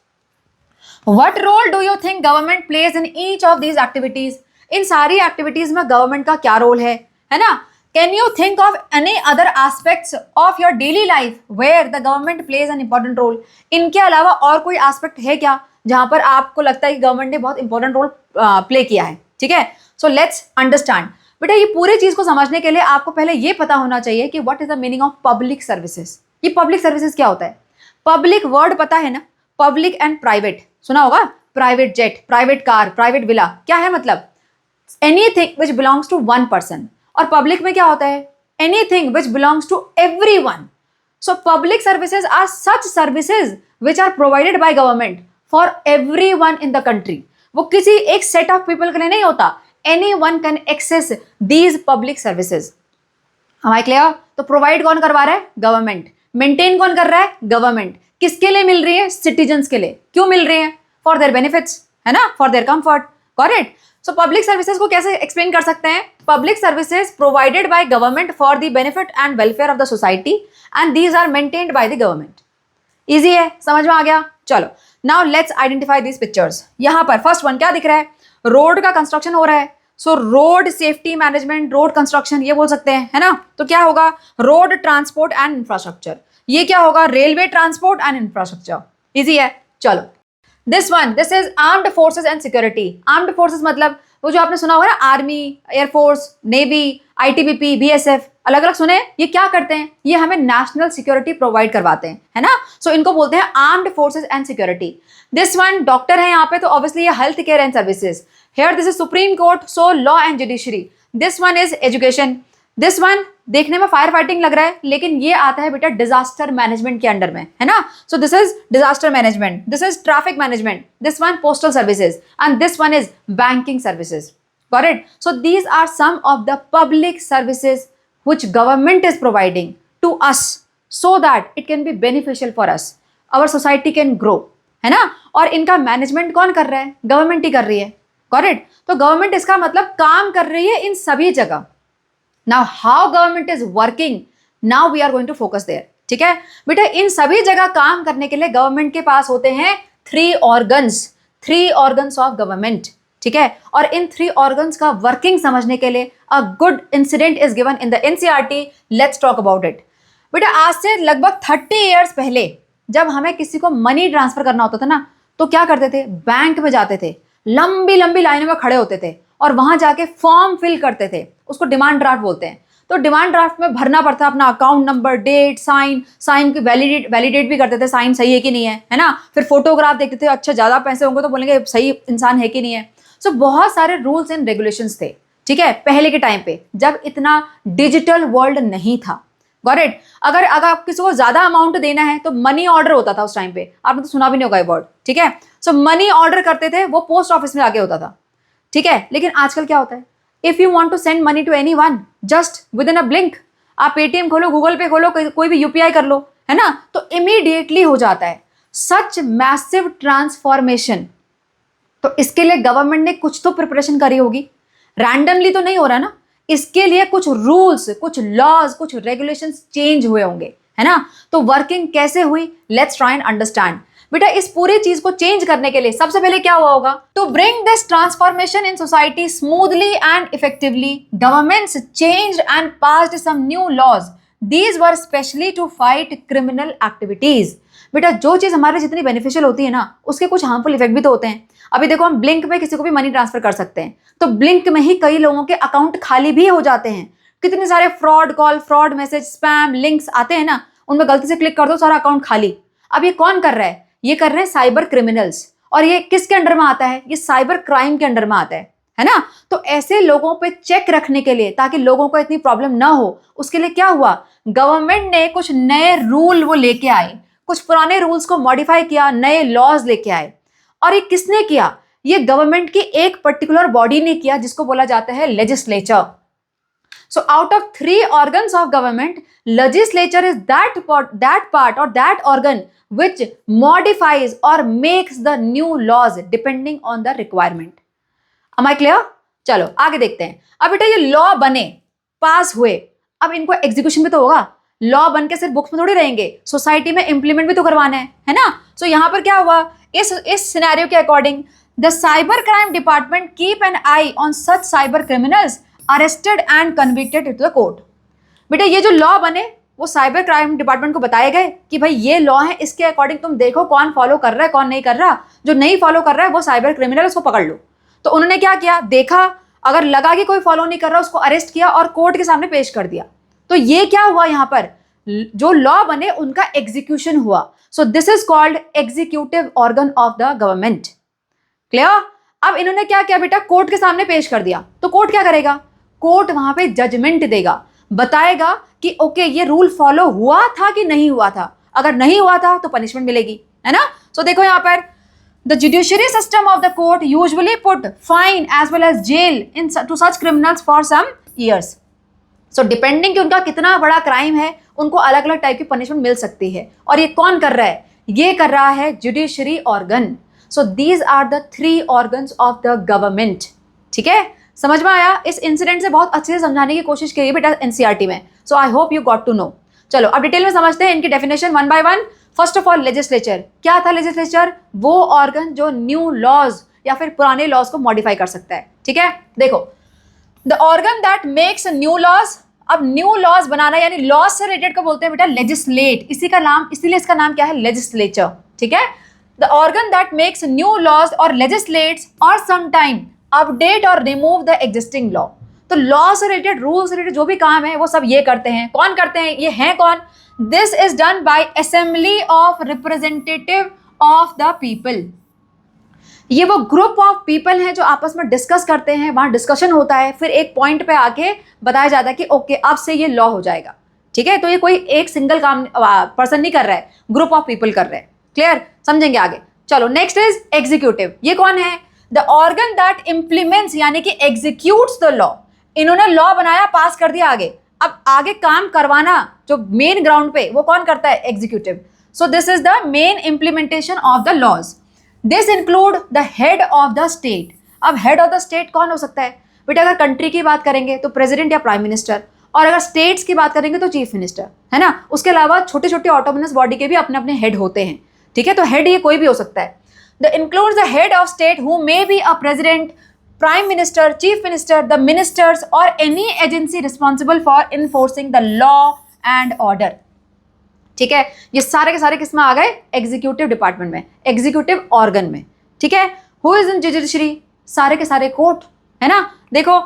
what role do you think government plays in each of these activities? इन सारी एक्टिविटीज में गवर्नमेंट का क्या रोल है ना। Can you think of any other aspects of your daily life where the government plays an important role? इनके अलावा और कोई एस्पेक्ट है क्या जहां पर आपको लगता है कि गवर्नमेंट ने बहुत इंपॉर्टेंट रोल प्ले किया है, ठीक है। So let's understand. बेटा ये पूरी चीज को समझने के लिए आपको पहले ये पता होना चाहिए कि what is the meaning of public services. ये पब्लिक सर्विसेज क्या होता है? पब्लिक वर्ड पता है ना, पब्लिक एंड प्राइवेट सुना होगा, private jet, private car, private villa, क्या है मतलब? Anything which belongs to one person. और पब्लिक में क्या होता है? Anything which belongs to everyone. So public services are such services which are provided by government for everyone in the country. वो किसी एक सेट ऑफ पीपल के लिए नहीं होता, anyone can access these public services. Am I clear? तो प्रोवाइड कौन करवा रहा है? गवर्नमेंट। मेंटेन कौन कर रहा है? गवर्नमेंट। किसके लिए मिल रही है? सिटीजन्स के लिए। क्यों मिल रही है? फॉर देयर बेनिफिट्स, है ना, for their comfort, correct. So public services को कैसे एक्सप्लेन कर सकते हैं? Public services provided by government for the benefit and welfare of the society and these are maintained by the government. Easy है, समझ में आ गया। चलो now let's identify these pictures. यहां पर फर्स्ट वन क्या दिख रहा है? रोड का कंस्ट्रक्शन हो रहा है। So road safety management, road construction ये बोल सकते हैं, है ना। तो क्या होगा? Road transport and infrastructure. ये क्या होगा? Railway transport and infrastructure. Easy है। चलो this one, this is armed forces and security. Armed forces मतलब वो जो आपने सुना होगा ना, army, air force, navy, ITBP, BSF, अलग अलग सुने। ये क्या करते हैं? ये हमें नेशनल सिक्योरिटी प्रोवाइड करवाते हैं, है ना। सो इनको बोलते हैं armed forces and security. This one doctor है यहाँ पे, तो ऑब्वियसली ये health care and services. Here this is Supreme Court, so law and judiciary. This one is education. This one देखने में फायर फाइटिंग लग रहा है, लेकिन ये आता है बेटा डिजास्टर मैनेजमेंट के अंडर में, है ना। So this is disaster management, this is traffic management, this one postal services and this one is banking services. Got it? So these are some of the public services which government is providing to us so that it can be beneficial for us, our society can grow, है ना। और इनका मैनेजमेंट कौन कर रहा है? गवर्नमेंट ही कर रही है, करेक्ट। तो गवर्नमेंट इसका मतलब काम कर रही है इन सभी जगह। Now how government is working, now we are going to focus there, ठीक है बेटा। इन सभी जगह काम करने के लिए गवर्नमेंट के पास होते हैं 3 ऑर्गन्स ऑफ गवर्नमेंट, ठीक है। और इन 3 ऑर्गन्स का वर्किंग समझने के लिए a good incident is given in the NCERT. Let's talk about it. बेटा आज से लगभग 30 ईयर्स पहले जब हमें किसी को मनी ट्रांसफर करना होता था ना, तो क्या करते थे? बैंक में जाते थे, लंबी लंबी लाइनों में खड़े होते थे और वहां जाके फॉर्म फिल करते थे, उसको डिमांड ड्राफ्ट बोलते हैं। तो डिमांड ड्राफ्ट में भरना पड़ता अपना अकाउंट नंबर, डेट, साइन की वैलिडेट भी करते थे, साइन सही है कि नहीं है ना। फिर फोटोग्राफ देखते थे, अच्छा ज़्यादा पैसे होंगे तो बोलेंगे सही इंसान है कि नहीं है। सो बहुत सारे रूल्स एंड रेगुलेशंस थे, ठीक है, पहले के टाइम पे जब इतना डिजिटल वर्ल्ड नहीं था। Got it? अगर आप किसी को ज्यादा अमाउंट देना है तो मनी ऑर्डर होता था उस टाइम पे, आपने तो सुना भी नहीं होगा ये वर्ड, ठीक है। सो मनी ऑर्डर करते थे, वो पोस्ट ऑफिस में आगे होता था, ठीक है। लेकिन आजकल क्या होता है? If you want to send money to anyone, just with in a blink, आप पेटीएम खोलो, गूगल पे खोलो, कोई भी यूपीआई कर लो, है ना, तो इमीडिएटली हो जाता है। सच मैसिव ट्रांसफॉर्मेशन, तो इसके लिए गवर्नमेंट ने कुछ तो प्रिपरेशन करी होगी, रैंडमली तो नहीं हो रहा ना। इसके लिए कुछ रूल्स, कुछ लॉज, कुछ रेगुलेशंस चेंज हुए होंगे, है ना। तो वर्किंग कैसे हुई? Let's try and understand. बेटा इस पूरी चीज को चेंज करने के लिए सबसे पहले क्या हुआ होगा? To bring this transformation in society smoothly and effectively, governments changed and passed some new laws. These were specially to fight criminal activities. बेटा जो चीज हमारे जितनी बेनिफिशियल होती है ना, उसके कुछ हार्मफुल इफेक्ट भी तो होते हैं. अभी देखो, हम ब्लिंक में किसी को भी मनी ट्रांसफर कर सकते हैं, तो ब्लिंक में ही कई लोगों के अकाउंट खाली भी हो जाते हैं. कितने सारे fraud call, fraud message, spam links आते हैं ना, उनमें गलती से क्लिक कर दो, सारा अकाउंट खाली. अब ये कौन कर रहा है? ये कर रहे हैं साइबर क्रिमिनल्स. और ये किसके अंडर में आता है? ये साइबर क्राइम के अंडर में आता है ना. तो ऐसे लोगों पे चेक रखने के लिए, ताकि लोगों को इतनी प्रॉब्लम ना हो, उसके लिए क्या हुआ? गवर्नमेंट ने कुछ नए रूल वो लेके आए, कुछ पुराने रूल्स को मॉडिफाई किया, नए लॉज लेके आए. और ये किसने किया? ये गवर्नमेंट की एक पर्टिकुलर बॉडी ने किया, जिसको बोला जाता है legislature. So out of 3 organs of government, legislature is that part or that organ which modifies or makes the new laws depending on the requirement. Am I clear? चलो आगे देखते हैं. अब बेटा ये लॉ बने, पास हुए, अब इनको एग्जीक्यूशन भी तो होगा. लॉ बन के सिर्फ बुक्स में थोड़ी रहेंगे, सोसाइटी में इंप्लीमेंट भी तो करवाना है ना. सो यहाँ पर क्या हुआ? इस सिनेरियो के according the cyber crime department keep an eye on such cyber criminals arrested and convicted to the court. बेटा ये जो लॉ बने वो साइबर क्राइम डिपार्टमेंट को बताए गए कि भाई ये लॉ है, इसके अकॉर्डिंग तुम देखो कौन फॉलो कर रहा है, कौन नहीं कर रहा. जो नहीं फॉलो कर रहा है वो साइबर क्रिमिनल, उसको पकड़ लो. तो उन्होंने क्या किया? देखा, अगर लगा कि कोई फॉलो नहीं कर रहा, उसको अरेस्ट किया और कोर्ट के सामने पेश कर दिया. तो ये क्या हुआ? यहाँ पर जो लॉ बने उनका एग्जीक्यूशन हुआ. सो this is called executive organ of the government. Clear? अब इन्होंने क्या किया बेटा? कोर्ट के सामने पेश कर दिया. तो कोर्ट क्या करेगा? कोर्ट वहां पे जजमेंट देगा, बताएगा कि ओके ये रूल फॉलो हुआ था कि नहीं हुआ था. अगर नहीं हुआ था तो पनिशमेंट मिलेगी, है ना. सो देखो यहाँ पर the judiciary system of the court usually put fine as well as jail in to such criminals for some years. So depending कि उनका कितना बड़ा क्राइम है, उनको अलग अलग टाइप की पनिशमेंट मिल सकती है. और ये कौन कर रहा है? ये कर रहा है judiciary organ. So these are the 3 organs of the government. ठीक है, समझ में आया? इस इंसिडेंट से बहुत अच्छे से समझाने की कोशिश करिए बेटा एनसीईआरटी में. So I hope you got to know. चलो अब डिटेल में समझते हैं इनकी definition one by one. First of all legislature. क्या था लेजिस्लेचर? वो ऑर्गन जो न्यू लॉज या फिर पुराने लॉज को मॉडिफाई कर सकता है. ठीक है, देखो the organ that makes new laws. अब न्यू लॉज बनाना यानी लॉज से रिलेटेड को बोलते हैं बेटा लेजिस्लेट. इसी का नाम, इसीलिए इसका नाम क्या है? लेजिस्लेचर. ठीक है, the organ that makes new laws और लेजिस्लेट्स और समटाइम अपडेट और रिमूव द एग्जिस्टिंग लॉ. तो लॉ से रिलेटेड, रूल से रिलेटेड जो भी काम है वो सब ये करते हैं. कौन करते हैं? ये हैं कौन? This is done by assembly of representative of the people. ये वो ग्रुप ऑफ पीपल हैं जो आपस में डिस्कस करते हैं, वहां डिस्कशन होता है, फिर एक पॉइंट पे आके बताया जाता है कि ओके अब से ये लॉ हो जाएगा. ठीक है, तो ये कोई एक सिंगल काम पर्सन नहीं कर रहा है, ग्रुप ऑफ पीपल कर रहे हैं. क्लियर? समझेंगे आगे. चलो नेक्स्ट इज एग्जीक्यूटिव. ये कौन है? द ऑर्गन दैट इम्प्लीमेंट्स यानी कि एग्जीक्यूट्स द लॉ. इन्होंने लॉ बनाया, पास कर दिया, आगे अब आगे काम करवाना जो मेन ग्राउंड पे, वो कौन करता है? Executive. So this is the main implementation of the laws. This include the head of the state. अब हेड ऑफ द स्टेट कौन हो सकता है बेटा? अगर कंट्री की बात करेंगे तो प्रेसिडेंट या प्राइम मिनिस्टर, और अगर स्टेट्स की बात करेंगे तो चीफ मिनिस्टर, है ना. उसके अलावा छोटे छोटे ऑटोनोमस बॉडी के भी अपने अपने हेड होते हैं. ठीक है, तो हेड ये कोई भी हो सकता है. The includes the head of state who may be a president, prime minister, chief minister, the ministers और any agency responsible for enforcing the law and order. ठीक है, ये सारे के सारे किसमें आ गए? एग्जीक्यूटिव डिपार्टमेंट में, एग्जीक्यूटिव ऑर्गन में. ठीक है, हु इज इन जुडिशरी? सारे के सारे कोर्ट, है ना. देखो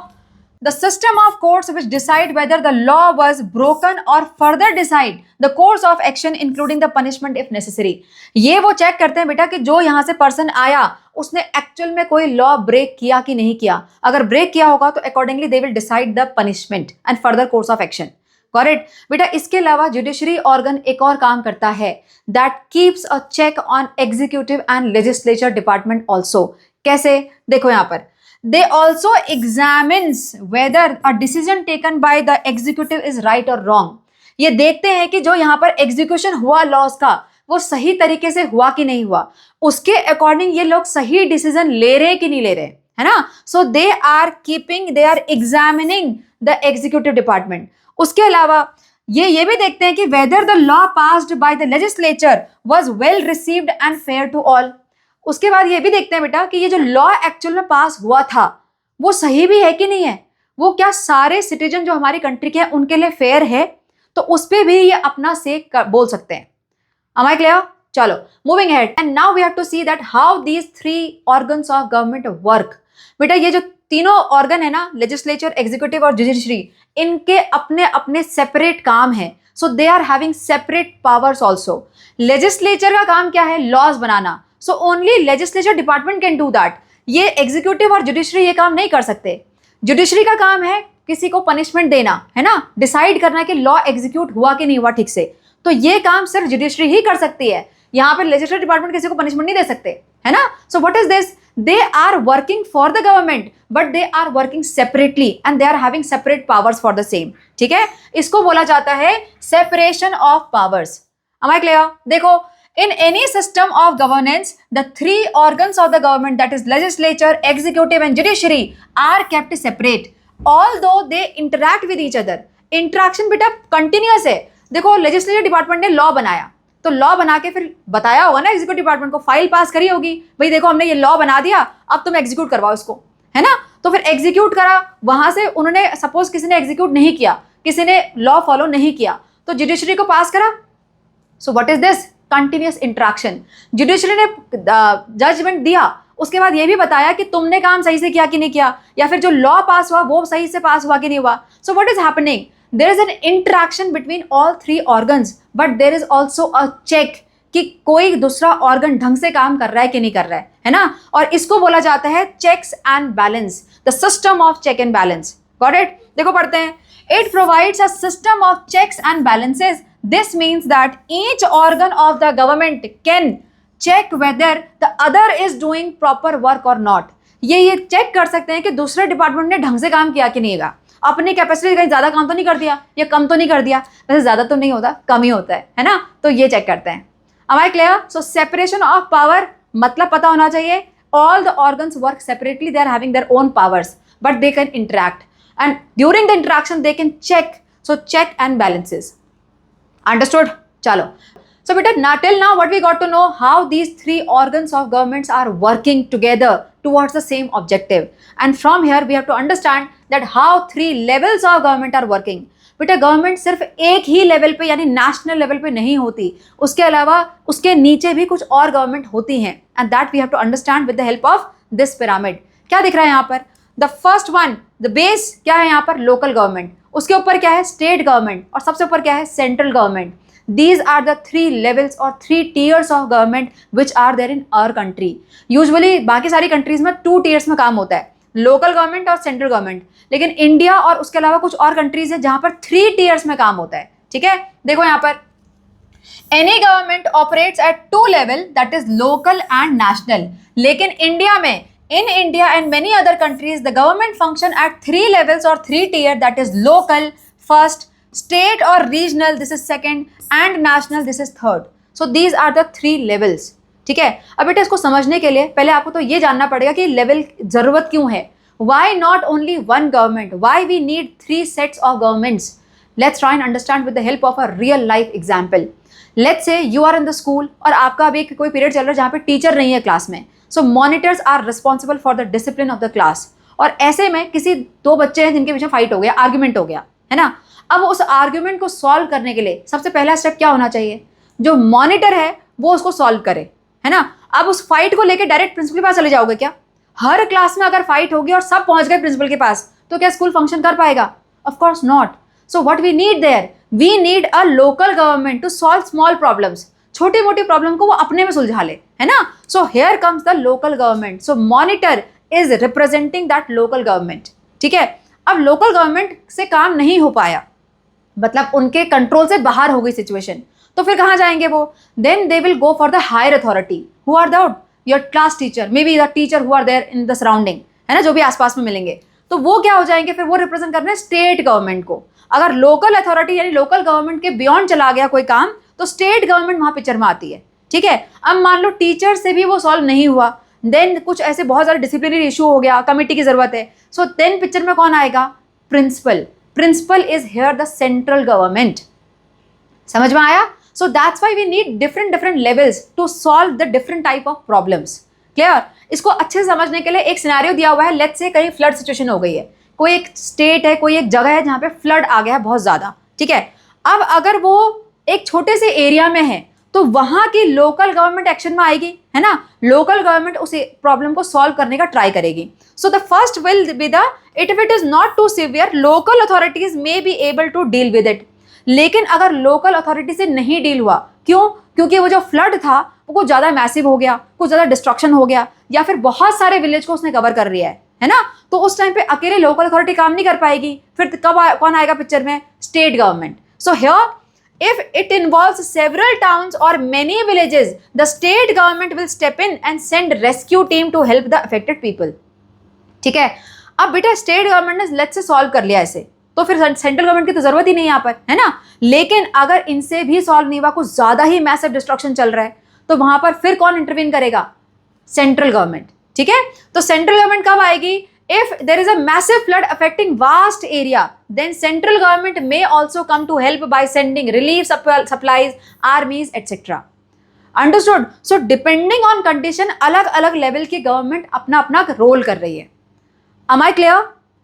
the system of courts which decide whether the law was broken और further decide the course of action including the punishment if necessary. ये वो चेक करते हैं बेटा कि जो यहाँ से पर्सन आया उसने एक्चुअल में कोई लॉ ब्रेक किया कि नहीं किया. अगर ब्रेक किया होगा तो accordingly they will decide the punishment and further course of action. Correct बेटा. इसके अलावा जुडिशरी ऑर्गन एक और काम करता है, that keeps a check on executive and legislature department also. कैसे? देखो यहाँ पर they also examines whether a decision taken by the executive is right or wrong. ये देखते हैं कि जो यहाँ पर एग्जीक्यूशन हुआ लॉज का वो सही तरीके से हुआ कि नहीं हुआ, उसके अकॉर्डिंग ये लोग सही डिसीजन ले रहे कि नहीं ले रहे, है ना. So they are examining the executive department. उसके अलावा ये भी देखते हैं कि whether the law passed by the legislature was well received and fair to all. उसके बाद ये भी देखते हैं बेटा कि ये जो लॉ एक्चुअल में पास हुआ था वो सही भी है कि नहीं है, वो क्या सारे सिटीजन जो हमारी कंट्री के हैं उनके लिए फेयर है, तो उस पर भी ये अपना से बोल सकते हैं। Am I clear? चलो moving head, and now we have to see that how these 3 organs of government work. बेटा ये जो तीनों ऑर्गन है ना, लेजिस्लेचर, एग्जीक्यूटिव और जुडिशरी, इनके अपने अपने सेपरेट काम है। So they are having separate powers also. Legislature का काम क्या है? लॉज बनाना। So only legislature department can do that. ये एग्जीक्यूटिव और जुडिशरी ये काम नहीं कर सकते। जुडिशरी का काम है किसी को पनिशमेंट देना, है ना, डिसाइड करना कि लॉ एग्जीक्यूट हुआ कि नहीं हुआ ठीक से, तो ये काम सिर्फ जुडिशरी ही कर सकती है। यहाँ पे लेजिस्लेटिव डिपार्टमेंट किसी को पनिशमेंट नहीं दे सकते, है ना। So what is this? They are working for the government but they are working separately and they are having separate powers for the same. ठीक है, इसको बोला जाता है separation of powers. Am I clear? देखो, in any system of governance, the 3 organs of the government, that is legislature, executive and judiciary, are kept separate, although they interact with each other. Interaction बेटा continuous है। देखो, लेजिस्लेटिव डिपार्टमेंट ने लॉ बनाया, तो लॉ बना के फिर बताया होगा ना एग्जीक्यूटिव डिपार्टमेंट को, फाइल पास करी होगी, भाई देखो हमने ये लॉ बना दिया, अब तुम एग्जीक्यूट करवाओ इसको, है ना। तो फिर एग्जीक्यूट करा, वहां से उन्होंने सपोज किसी ने एग्जीक्यूट नहीं किया, किसी ने लॉ फॉलो नहीं किया, तो जुडिशरी को पास करा। सो what is this? Continuous interaction. Judiciary ने जजमेंट दिया, उसके बाद ये भी बताया कि तुमने काम सही से किया कि नहीं किया, या फिर जो लॉ पास हुआ वो सही से पास हुआ कि नहीं हुआ। So what is happening? There is an interaction between all 3 organs, but there is also a check कि कोई दूसरा ऑर्गन ढंग से काम कर रहा है कि नहीं कर रहा है ना। और इसको बोला जाता है checks and balance, the system of check and balance. Got it? देखो पढ़ते हैं। It provides a system of checks and balances. This means that each organ of the government can check whether the other is doing proper work or not. ये चेक कर सकते हैं कि दूसरे डिपार्टमेंट ने ढंग से काम किया कि नहीं किया, अपनी कैपेसिटी कहीं ज़्यादा काम तो नहीं कर दिया या कम तो नहीं कर दिया। वैसे ज़्यादा तो नहीं होता, कम ही होता है ना, तो ये चेक करते हैं। Am I clear? So separation of power मतलब पता होना चाहिए। All the organs work separately, they are having their own powers, but they can interact, and during the interaction they can check. So check and balances. Understood? Chalo. So beta, now till now what we got to know, how these 3 organs of governments are working together towards the same objective, and from here we have to understand that how 3 levels of government are working. बेटा गवर्नमेंट सिर्फ एक ही लेवल पे यानी नेशनल लेवल पे नहीं होती, उसके अलावा उसके नीचे भी कुछ और गवर्नमेंट होती हैं, and that we have to understand with the help of this pyramid. क्या दिख रहा है यहाँ पर? The first one, the base क्या है यहाँ पर? Local government. उसके ऊपर क्या है? State government. और सबसे ऊपर क्या है? Central government. These are the 3 levels or 3 tiers of government which are there in our country. Usually बाकी सारी कंट्रीज में 2 tiers में काम होता है, लोकल गवर्नमेंट और सेंट्रल गवर्नमेंट, लेकिन इंडिया और उसके अलावा कुछ और कंट्रीज है जहां पर 3 tiers में काम होता है। ठीक है, देखो यहाँ पर any government operates at 2 level, that is local and national. लेकिन इंडिया में, in India and many other countries, the government function at 3 levels or 3 tier, that is local first, state or regional this is second, and national this is third. So these are the 3 levels. ठीक है, अब बेटा इसको समझने के लिए पहले आपको तो ये जानना पड़ेगा कि लेवल जरूरत क्यों है। Why not only one government? Why we need 3 sets of governments? Let's try and understand with the help of a real life example. Let's say you are in the school और आपका अभी कोई पीरियड चल रहा है जहाँ पे टीचर नहीं है क्लास में। So monitors are responsible for the discipline of the class. और ऐसे में किसी 2 बच्चे हैं जिनके बीच में फाइट हो गया, आर्ग्यूमेंट हो गया, है ना। अब उस आर्ग्यूमेंट को सॉल्व करने के लिए सबसे पहला स्टेप क्या होना चाहिए? जो मॉनिटर है वो उसको सॉल्व करे, है ना। अब उस फाइट को लेकर डायरेक्ट प्रिंसिपल के पास चले जाओगे क्या? हर क्लास में अगर फाइट होगी और सब पहुंच गए प्रिंसिपल के पास, तो क्या स्कूल फंक्शन कर पाएगा? Of course not. So what we need there, we need a local government to solve small problems. छोटी मोटी प्रॉब्लम को वो अपने में सुलझा ले, है ना। So here comes the local government. So monitor is representing that local government. ठीक है, अब लोकल गवर्नमेंट से काम नहीं हो पाया, मतलब उनके कंट्रोल से बाहर हो गई सिचुएशन, तो फिर कहाँ जाएंगे वो? Then they will go for the higher authority, who are the your class teacher, may be the teacher who are there in the surrounding, है ना, जो भी आसपास में मिलेंगे। तो वो क्या हो जाएंगे फिर? वो रिप्रेजेंट कर रहे हैं स्टेट गवर्नमेंट को। अगर लोकल अथॉरिटी यानी लोकल गवर्नमेंट के बियॉन्ड चला गया कोई काम, तो स्टेट गवर्नमेंट वहां पिक्चर में आती है। ठीक है, अब मान लो टीचर से भी वो सॉल्व नहीं हुआ, देन कुछ ऐसे बहुत सारे डिसिप्लिनरी इशू हो गया, कमिटी की जरूरत है। सो देन पिक्चर में कौन आएगा? Principal. Principal is here the central government. समझ में आया? So that's why we need different levels to solve the different type of problems. Clear? इसको अच्छे से समझने के लिए एक सिनेरियो दिया हुआ है, लेट्स से कहीं फ्लड सिचुएशन हो गई है, कोई एक स्टेट है, कोई एक जगह है जहां पे फ्लड आ गया है बहुत ज्यादा, ठीक है। अब अगर वो एक छोटे से एरिया में है तो वहां की लोकल गवर्नमेंट एक्शन में आएगी, है ना। लोकल गवर्नमेंट उस प्रॉब्लम को सॉल्व करने का ट्राई करेगी। So the first will be the it is not too severe local authorities may be able to deal with it. लेकिन अगर लोकल अथॉरिटी से नहीं डील हुआ, क्यों? क्योंकि वो जो फ्लड था वो कुछ ज्यादा मैसिव हो गया, कुछ ज्यादा डिस्ट्रक्शन हो गया, या फिर बहुत सारे विलेज को उसने कवर कर लिया है ना। तो उस टाइम पे अकेले लोकल अथॉरिटी काम नहीं कर पाएगी, फिर कौन आएगा पिक्चर में? State government. So here if it involves several towns or many villages, the state government will step in and send rescue team to help the affected people। ठीक है। अब बेटा स्टेट गवर्नमेंट ने लेट्स से सॉल्व कर लिया ऐसे, तो फिर सेंट्रल गवर्नमेंट की तो जरूरत ही नहीं यहाँ पर, है ना। लेकिन अगर इनसे भी सॉल्व नहीं हुआ, कुछ ज्यादा ही मैसिव डिस्ट्रक्शन चल रहा है, तो वहां पर फिर कौन इंटरवीन करेगा? Central government. ठीक है। तो सेंट्रल गवर्नमेंट कब आएगी? If there is a massive flood affecting vast area, then central government may also come to help by sending relief supplies, armies, etc. Understood? So depending on condition, अलग-अलग level की government अपना-अपना रोल कर रही है। Am I clear?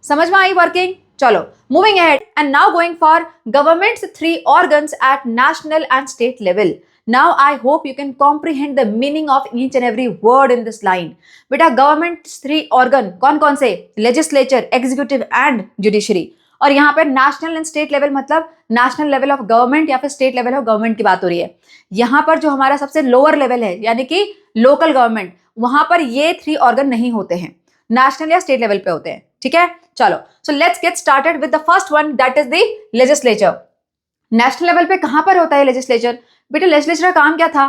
समझ में आई working? चलो, moving ahead and now going for government's 3 organs at national and state level. Now I hope you can comprehend the meaning of each and every word in this line. बेटा गवर्नमेंट 3 ऑर्गन कौन कौन से? Legislature, executive and judiciary. और यहाँ पर नेशनल एंड स्टेट लेवल मतलब नेशनल लेवल ऑफ गवर्नमेंट या फिर स्टेट लेवल ऑफ गवर्नमेंट की बात हो रही है। यहाँ पर जो हमारा सबसे लोअर लेवल है यानी कि लोकल गवर्नमेंट, वहां पर ये 3 ऑर्गन नहीं होते हैं, नेशनल या स्टेट लेवल पे होते हैं। ठीक है, चलो so let's get started with the first one, that is the legislature. National level पे कहां पर होता है लेजिस्लेचर? बेटा लेजिस्लेचर का काम क्या था?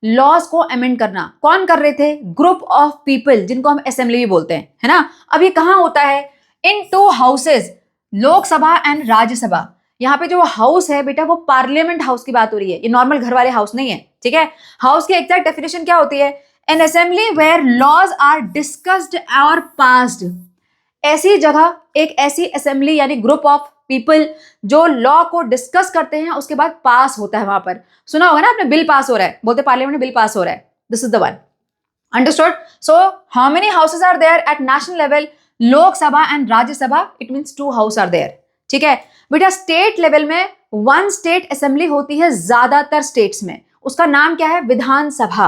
लॉज को अमेंड करना। कौन कर रहे थे? ग्रुप ऑफ पीपल, जिनको हम असेंबली भी बोलते हैं, है ना। अब ये कहां होता है? इन 2 हाउसेज, लोकसभा एंड राज्यसभा। यहाँ पे जो हाउस है बेटा वो पार्लियामेंट हाउस की बात हो रही है, ये नॉर्मल घर वाले हाउस नहीं है। ठीक है। हाउस की एग्जैक्ट डेफिनेशन क्या होती है? An assembly where laws are discussed और पास्ड। ऐसी जगह, एक ऐसी असेंबली यानी ग्रुप ऑफ पीपल जो लॉ को डिस्कस करते हैं, उसके बाद पास होता है। वहां पर सुना होगा ना आपने, बिल पास हो रहा है, बोलते पार्लियामेंट में बिल पास हो रहा है। This is the one. Understood? So how many houses are there at national level? Lok Sabha and Rajya Sabha, it means 2 house are there. ठीक है बेटा। स्टेट लेवल में 1 स्टेट असेंबली होती है ज्यादातर स्टेट्स में, उसका नाम क्या है? Vidhan Sabha,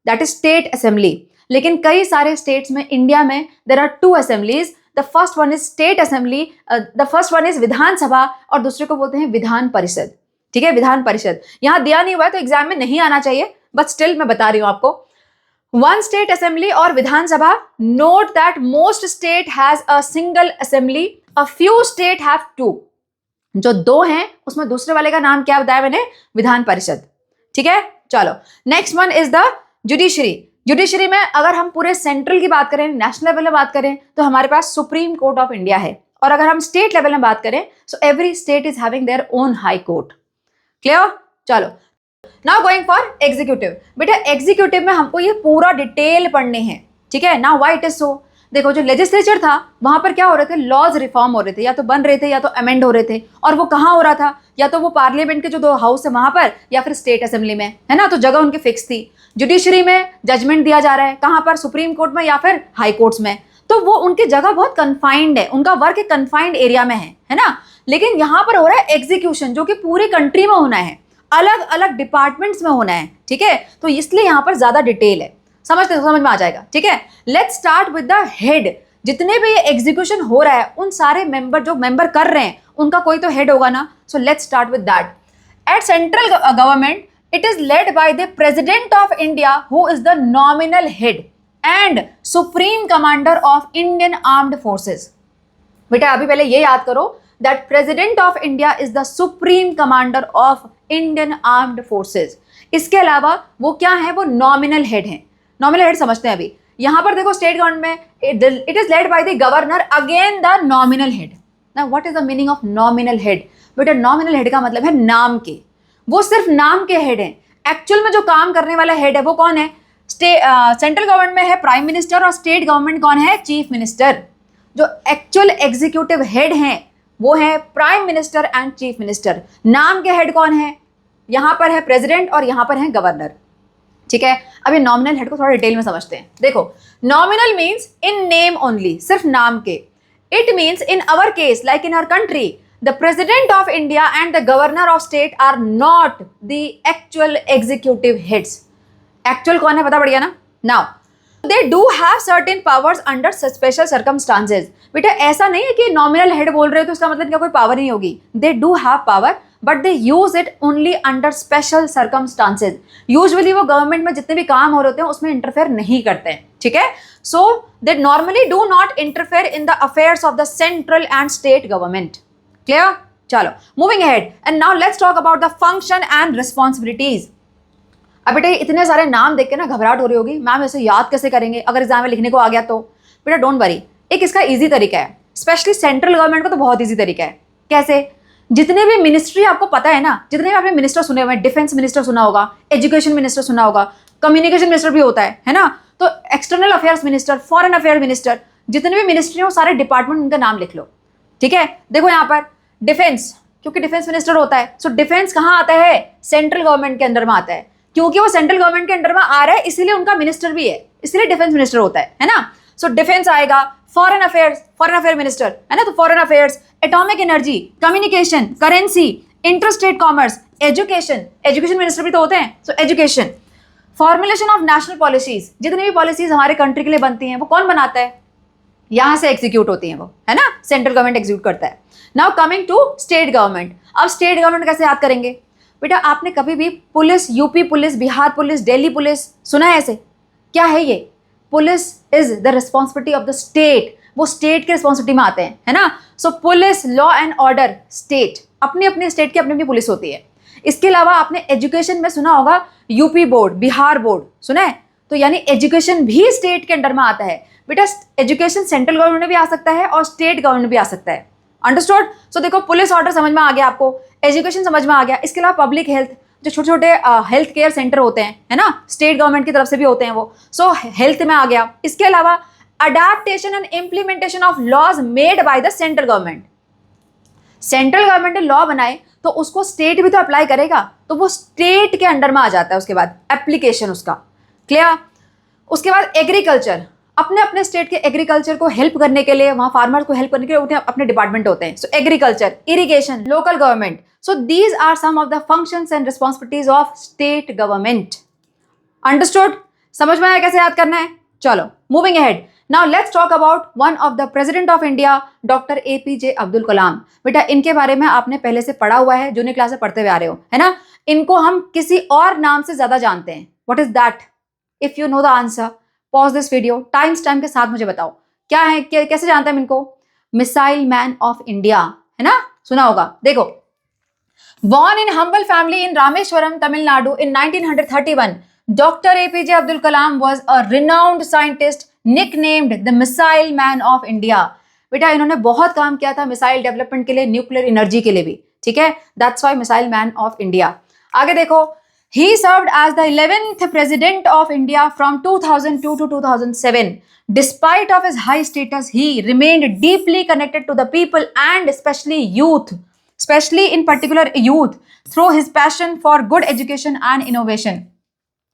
that is state assembly. लेकिन कई सारे स्टेट्स में इंडिया में there are 2 assemblies. The first one is state assembly, the first one is Vidhan Sabha, और दूसरे को बोलते हैं विधान परिषद। ठीक है, विधान परिषद। यहां दिया नहीं हुआ है तो एग्जाम में नहीं आना चाहिए, बट स्टिल मैं बता रही हूं आपको। 1 स्टेट असेंबली और Vidhan Sabha. Note that most state has a single assembly, a few state have 2। जो 2 हैं उसमें दूसरे वाले का नाम क्या बताया मैंने? विधान परिषद। ठीक है, चलो next one is the judiciary. Judiciary में अगर हम पूरे सेंट्रल की बात करें, नेशनल लेवल में बात करें, तो हमारे पास सुप्रीम कोर्ट ऑफ इंडिया है। और अगर हम स्टेट लेवल में बात करें, so every state is having their own high court. Clear? चलो नाउ गोइंग फॉर एग्जीक्यूटिव। बेटा एग्जीक्यूटिव में हमको ये पूरा डिटेल पढ़ने हैं। ठीक है ना, व्हाई इट इज सो। देखो जो लेजिस्लेचर था वहां पर क्या हो रहे थे? लॉज रिफॉर्म हो रहे थे, या तो बन रहे थे या तो अमेंड हो रहे थे। और वो कहाँ हो रहा था? या तो वो पार्लियामेंट के जो 2 हाउस है वहां पर, या फिर स्टेट असेंबली में, है ना। तो जगह उनकी फिक्स थी। जुडिशरी में जजमेंट दिया जा रहा है, कहां पर? सुप्रीम कोर्ट में या फिर हाई कोर्ट्स में। तो वो उनकी जगह बहुत कन्फाइंड है, उनका वर्क एक कन्फाइंड एरिया में है ना। लेकिन यहां पर हो रहा है एग्जीक्यूशन, जो कि पूरी कंट्री में होना है, अलग अलग डिपार्टमेंट्स में होना है। ठीक है, तो इसलिए यहां पर ज्यादा डिटेल है। समझ में आ जाएगा। ठीक है, let's start with the head. जितने भी ये एग्जीक्यूशन हो रहा है उन सारे मेंबर, जो मेंबर कर रहे हैं, उनका कोई तो हेड होगा ना। So let's start with that. At central government it is led by the President of India, who is the nominal head and supreme commander of Indian armed forces. बेटा अभी पहले ये याद करो that President of India is the supreme commander of Indian armed forces. इसके अलावा वो क्या है? वो nominal head हैं। nominal head समझते हैं अभी। यहाँ पर देखो स्टेट गवर्नमेंट में it is led by the governor, again the nominal head. Now what is the meaning of nominal head? बेटा nominal head का मतलब है नाम के, वो सिर्फ नाम के हेड हैं। एक्चुअल में जो काम करने वाला हेड है वो कौन है? सेंट्रल गवर्नमेंट में है प्राइम मिनिस्टर, और स्टेट गवर्नमेंट कौन है? Chief minister. जो एक्चुअल एग्जीक्यूटिव हेड हैं वो है prime minister and chief minister. नाम के हेड कौन है? यहाँ पर है प्रेसिडेंट और यहाँ पर है गवर्नर, ठीक है। अब ये नॉमिनल हेड को थोड़ा डिटेल में समझते हैं। देखो, nominal means in name only, सिर्फ नाम के। It means in our case like in our country the president of India and the governor of state are not the actual executive heads. Actual कौन है पता पड़ गया ना। Now they do have certain powers under special circumstances. बेटा ऐसा नहीं है कि नॉमिनल हेड बोल रहे हो तो इसका मतलब क्या कोई पावर नहीं होगी। दे do have power but they use it only under special circumstances. Usually वो गवर्नमेंट में जितने भी काम हो रहे होते हैं उसमें इंटरफेयर नहीं करते हैं, ठीक है। So they normally do not interfere in the affairs of the central and state government. Clear? चलो moving ahead and now let's talk about the function and responsibilities. अब बेटा इतने सारे नाम देख के ना घबराहट हो रही होगी, मैम ऐसे याद कैसे करेंगे अगर एग्जाम में लिखने को आ गया तो। बेटा डोंट वरी, एक इसका इजी तरीका है, स्पेशली सेंट्रल गवर्नमेंट का तो बहुत इजी तरीका है। कैसे? जितने भी मिनिस्ट्री आपको पता है ना, जितने भी आपने मिनिस्टर सुने हुए हैं, डिफेंस मिनिस्टर सुना होगा, एजुकेशन मिनिस्टर सुना होगा, कम्युनिकेशन मिनिस्टर भी होता है ना, तो external affairs minister, foreign affair minister, जितने भी मिनिस्ट्री हो सारे डिपार्टमेंट उनका नाम लिख लो, ठीक है। देखो यहाँ पर डिफेंस, क्योंकि डिफेंस मिनिस्टर होता है, सो डिफेंस कहाँ आता है? सेंट्रल गवर्नमेंट के अंदर में आता है। क्योंकि वो सेंट्रल गवर्नमेंट के अंडर में आ रहा है इसीलिए उनका मिनिस्टर भी है, इसलिए डिफेंस मिनिस्टर होता है ना। सो डिफेंस आएगा, फॉरेन अफेयर मिनिस्टर है ना, तो foreign affairs, atomic energy, communication, currency, interstate commerce, education minister भी तो होते हैं, so education. Formulation of national policies, जितनी भी पॉलिसीज हमारे कंट्री के लिए बनती हैं वो कौन बनाता है? यहां से एग्जीक्यूट होती हैं वो, है ना, सेंट्रल गवर्नमेंट एग्जीक्यूट करता है। Now coming to state government. अब स्टेट गवर्नमेंट कैसे याद करेंगे? बेटा आपने कभी भी police, UP police, Bihar police, Delhi police सुना है ऐसे? क्या है ये? Police is the responsibility of the state, वो स्टेट के रिस्पॉन्सिबिलिटी में आते हैं, है ना। So police, law and order, state, अपनी अपनी स्टेट की अपनी अपनी पुलिस होती है। इसके अलावा आपने एजुकेशन में सुना होगा यूपी बोर्ड, बिहार बोर्ड सुना है, तो यानी एजुकेशन भी स्टेट के अंडर में आता है। बेटा एजुकेशन सेंट्रल गवर्नमेंट में भी आ सकता है और स्टेट गवर्नमेंट भी आ सकता है। अंडरस्टूड? सो देखो पुलिस ऑर्डर समझ में आ गया आपको, एजुकेशन समझ में आ गया। इसके अलावा पब्लिक हेल्थ, जो छोटे छोटे हेल्थ केयर सेंटर होते हैं, है ना, स्टेट गवर्नमेंट की तरफ से भी होते हैं वो, सो हेल्थ में आ गया। इसके अलावा adaptation and implementation of laws made by the central government. Central government ने लॉ बनाए तो उसको स्टेट भी तो अप्लाई करेगा, तो वो स्टेट के अंडर में आ जाता है उसके बाद एप्लीकेशन उसका। क्लियर? उसके बाद एग्रीकल्चर, अपने अपने स्टेट के एग्रीकल्चर को हेल्प करने के लिए, वहां फार्मर्स को हेल्प करने के लिए उन्हें अपने डिपार्टमेंट होते हैं। So agriculture, irrigation, local government, so these are some of the functions and responsibilities of state government. Understood? समझ में आया कैसे याद करना है? चलो moving ahead, now let's talk about one of the president of India, doctor APJ Abdul Kalam. बेटा इनके बारे में आपने पहले से पढ़ा हुआ है, जूनियर क्लास से पढ़ते हुए आ रहे हो, है ना। इनको हम किसी और नाम से ज्यादा जानते हैं। What is that? If you know the answer pause this video, time के साथ मुझे बताओ क्या है, कैसे जानते हैं इनको? मिसाइल मैन ऑफ इंडिया, है ना, सुना होगा। देखो, born in humble family in Rameshwaram, Tamil Nadu in 1931, Dr. APJ Abdul Kalam was a renowned scientist nicknamed the Missile Man of India. बेटा इन्होंने बहुत काम किया था मिसाइल डेवलपमेंट के लिए, न्यूक्लियर एनर्जी के लिए भी, ठीक है, that's why missile man of India. आगे देखो, he served as the 11th president of India from 2002 to 2007. Despite of his high status, he remained deeply connected to the people and especially in particular youth, through his passion for good education and innovation.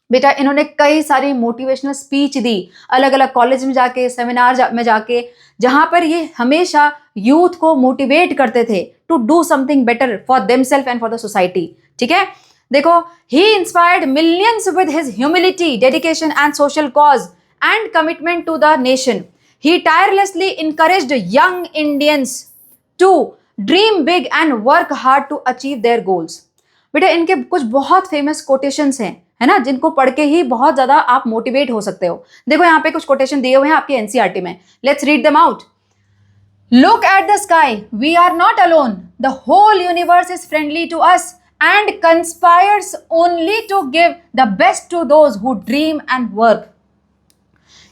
बेटा इन्होंने कई सारी मोटिवेशनल स्पीच दी, अलग अलग कॉलेज में जाके, सेमिनार में जाके, जहां पर ये हमेशा यूथ को मोटिवेट करते थे to do something better for themself and for the society, ठीक है। देखो, he inspired millions with his humility, dedication and social cause and commitment to the nation. He tirelessly encouraged young Indians to dream big and work hard to achieve their goals. बेटा इनके कुछ बहुत फेमस कोटेशंस हैं, है ना, जिनको पढ़ के ही बहुत ज्यादा आप मोटिवेट हो सकते हो। देखो यहाँ पे कुछ कोटेशन दिए हुए हैं आपके NCERT में, let's read them out. Look at the sky, we are not alone. The whole universe is friendly to us and conspires only to give the best to those who dream and work.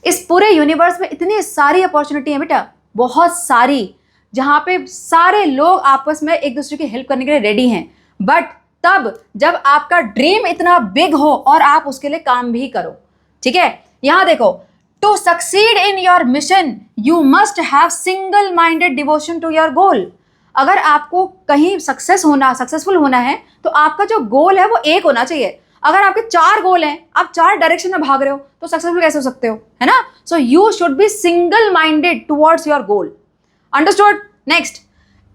इस पूरे यूनिवर्स में इतनी सारी अपॉर्चुनिटी है बेटा, बहुत सारी, जहां पे सारे लोग आपस में एक दूसरे की हेल्प करने के लिए रेडी हैं, बट तब जब आपका ड्रीम इतना बिग हो और आप उसके लिए काम भी करो, ठीक है। यहां देखो, to succeed in your mission you must have single minded devotion to your goal. अगर आपको कहीं सक्सेसफुल होना है तो आपका जो गोल है वो एक होना चाहिए। अगर आपके 4 गोल हैं, आप 4 डायरेक्शन में भाग रहे हो, तो सक्सेसफुल कैसे हो सकते हो, है ना? So you should be single minded towards your goal. Understood? Next,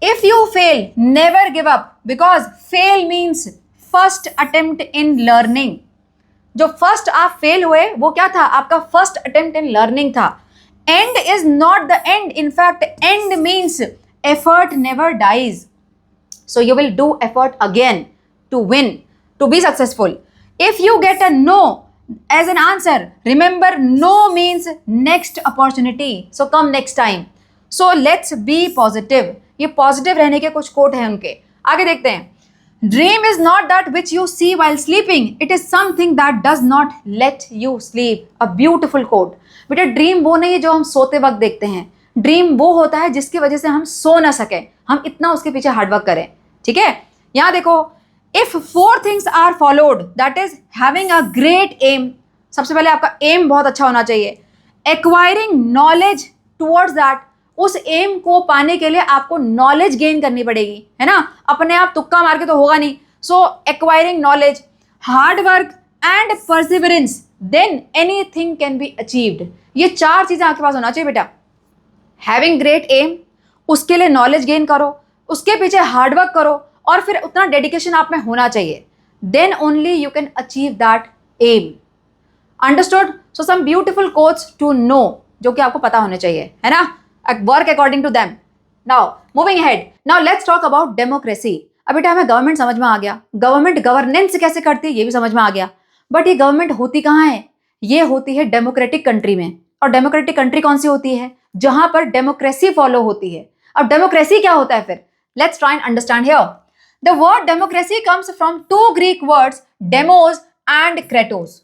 if you fail never give up, because fail means first attempt in learning. जो फर्स्ट आप फेल हुए वो क्या था? आपका फर्स्ट अटेम्प्ट इन लर्निंग था। And is not the end, in fact and means effort never dies. So you will do effort again to win, to be successful. If you get a no as an answer, remember no means next opportunity. So come next time. So let's be positive. ये positive रहने के कुछ कोट हैं उनके। आगे देखते हैं। Dream is not that which you see while sleeping. It is something that does not let you sleep. A beautiful quote. बेटा ड्रीम वो नहीं है जो हम सोते वक्त देखते हैं। ड्रीम वो होता है जिसकी वजह से हम सो ना सके, हम इतना उसके पीछे हार्डवर्क करें। ठीक है, यहां देखो, if 4 things are followed, that is having a great aim. सबसे पहले आपका एम बहुत अच्छा होना चाहिए। एक्वायरिंग नॉलेज टुवर्ड्स दैट, उस एम को पाने के लिए आपको नॉलेज गेन करनी पड़ेगी, है ना? अपने आप तुक्का मार के तो होगा नहीं। So acquiring knowledge, hard work and perseverance, then anything can be achieved. ये 4 चीजें आपके पास होना चाहिए बेटा। हैविंग ग्रेट एम, उसके लिए नॉलेज गेन करो, उसके पीछे हार्डवर्क करो, और फिर उतना डेडिकेशन आप में होना चाहिए। Then only you can achieve that aim. Understood? So some beautiful quotes to know, जो कि आपको पता होने चाहिए, है ना? Work according to them. Now moving ahead, now let's talk about democracy. अब बेटा हमें गवर्नमेंट समझ में आ गया, गवर्नमेंट गवर्नेंस कैसे करती है ये भी समझ में आ गया, बट ये गवर्नमेंट होती कहाँ है? ये होती है डेमोक्रेटिक कंट्री में। और डेमोक्रेटिक कंट्री कौन सी होती है? जहां पर डेमोक्रेसी फॉलो होती है। अब डेमोक्रेसी क्या होता है फिर? Let's try and understand here. The word democracy comes from 2 Greek words, demos and Kratos.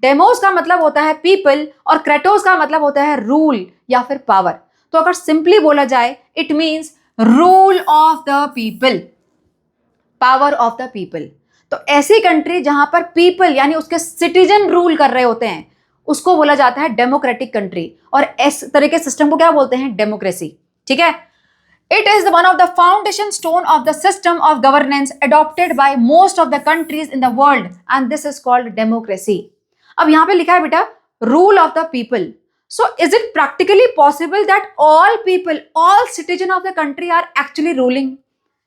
Demos का मतलब होता है पीपल और क्रेटोस का मतलब होता है रूल या फिर पावर। तो अगर सिंपली बोला जाए, it means rule of the people, power of the people. तो ऐसी कंट्री जहां पर पीपल यानी उसके सिटीजन रूल कर रहे होते हैं, उसको बोला जाता है डेमोक्रेटिक कंट्री। और इस तरह के सिस्टम को क्या बोलते हैं? डेमोक्रेसी। ठीक है, it is one of the foundation stone of the system of governance adopted by most of the countries in the world, and this is called democracy. अब यहां पे लिखा है बेटा rule of the people. So is it practically possible that all people, all citizen of the country are actually ruling?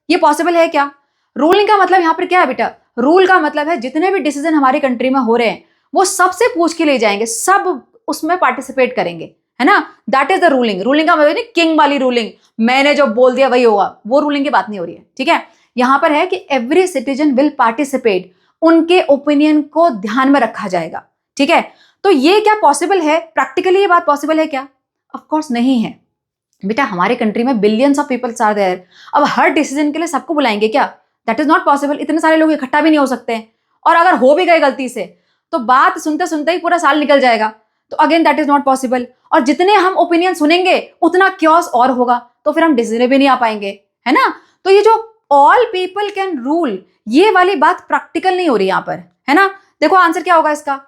ये पॉसिबल है क्या? रूलिंग का मतलब यहां पर क्या है बेटा? रूल का मतलब है जितने भी डिसीजन हमारी कंट्री में हो रहे हैं वो सबसे पूछ के ले जाएंगे, सब उसमें पार्टिसिपेट करेंगे, है ना? That is the ruling. Ruling का मतलब नहीं किंग वाली रूलिंग, मैंने जो बोल दिया वही होगा, वो रूलिंग की बात नहीं हो रही है। ठीक है, यहां पर है कि एवरी सिटीजन विल पार्टिसिपेट, उनके ओपिनियन को ध्यान में रखा जाएगा। ठीक है, तो ये क्या पॉसिबल है? प्रैक्टिकली ये बात पॉसिबल है क्या? ऑफकोर्स नहीं है बेटा। हमारे कंट्री में billions of peoples are there. अब हर डिसीजन के लिए सबको बुलाएंगे क्या? That is not possible. इतने सारे लोग इकट्ठा भी नहीं हो सकते, और अगर हो भी गए गलती से तो बात सुनते सुनते ही पूरा साल निकल जाएगा। तो again that is not possible. और जितने हम ओपिनियन सुनेंगे उतना क्योस और होगा, तो फिर हम डिसीजन भी नहीं आ पाएंगे, है ना? तो ये जो ऑल पीपल कैन रूल, ये वाली बात प्रैक्टिकल नहीं हो रही यहां पर, है ना? देखो आंसर क्या होगा इसका।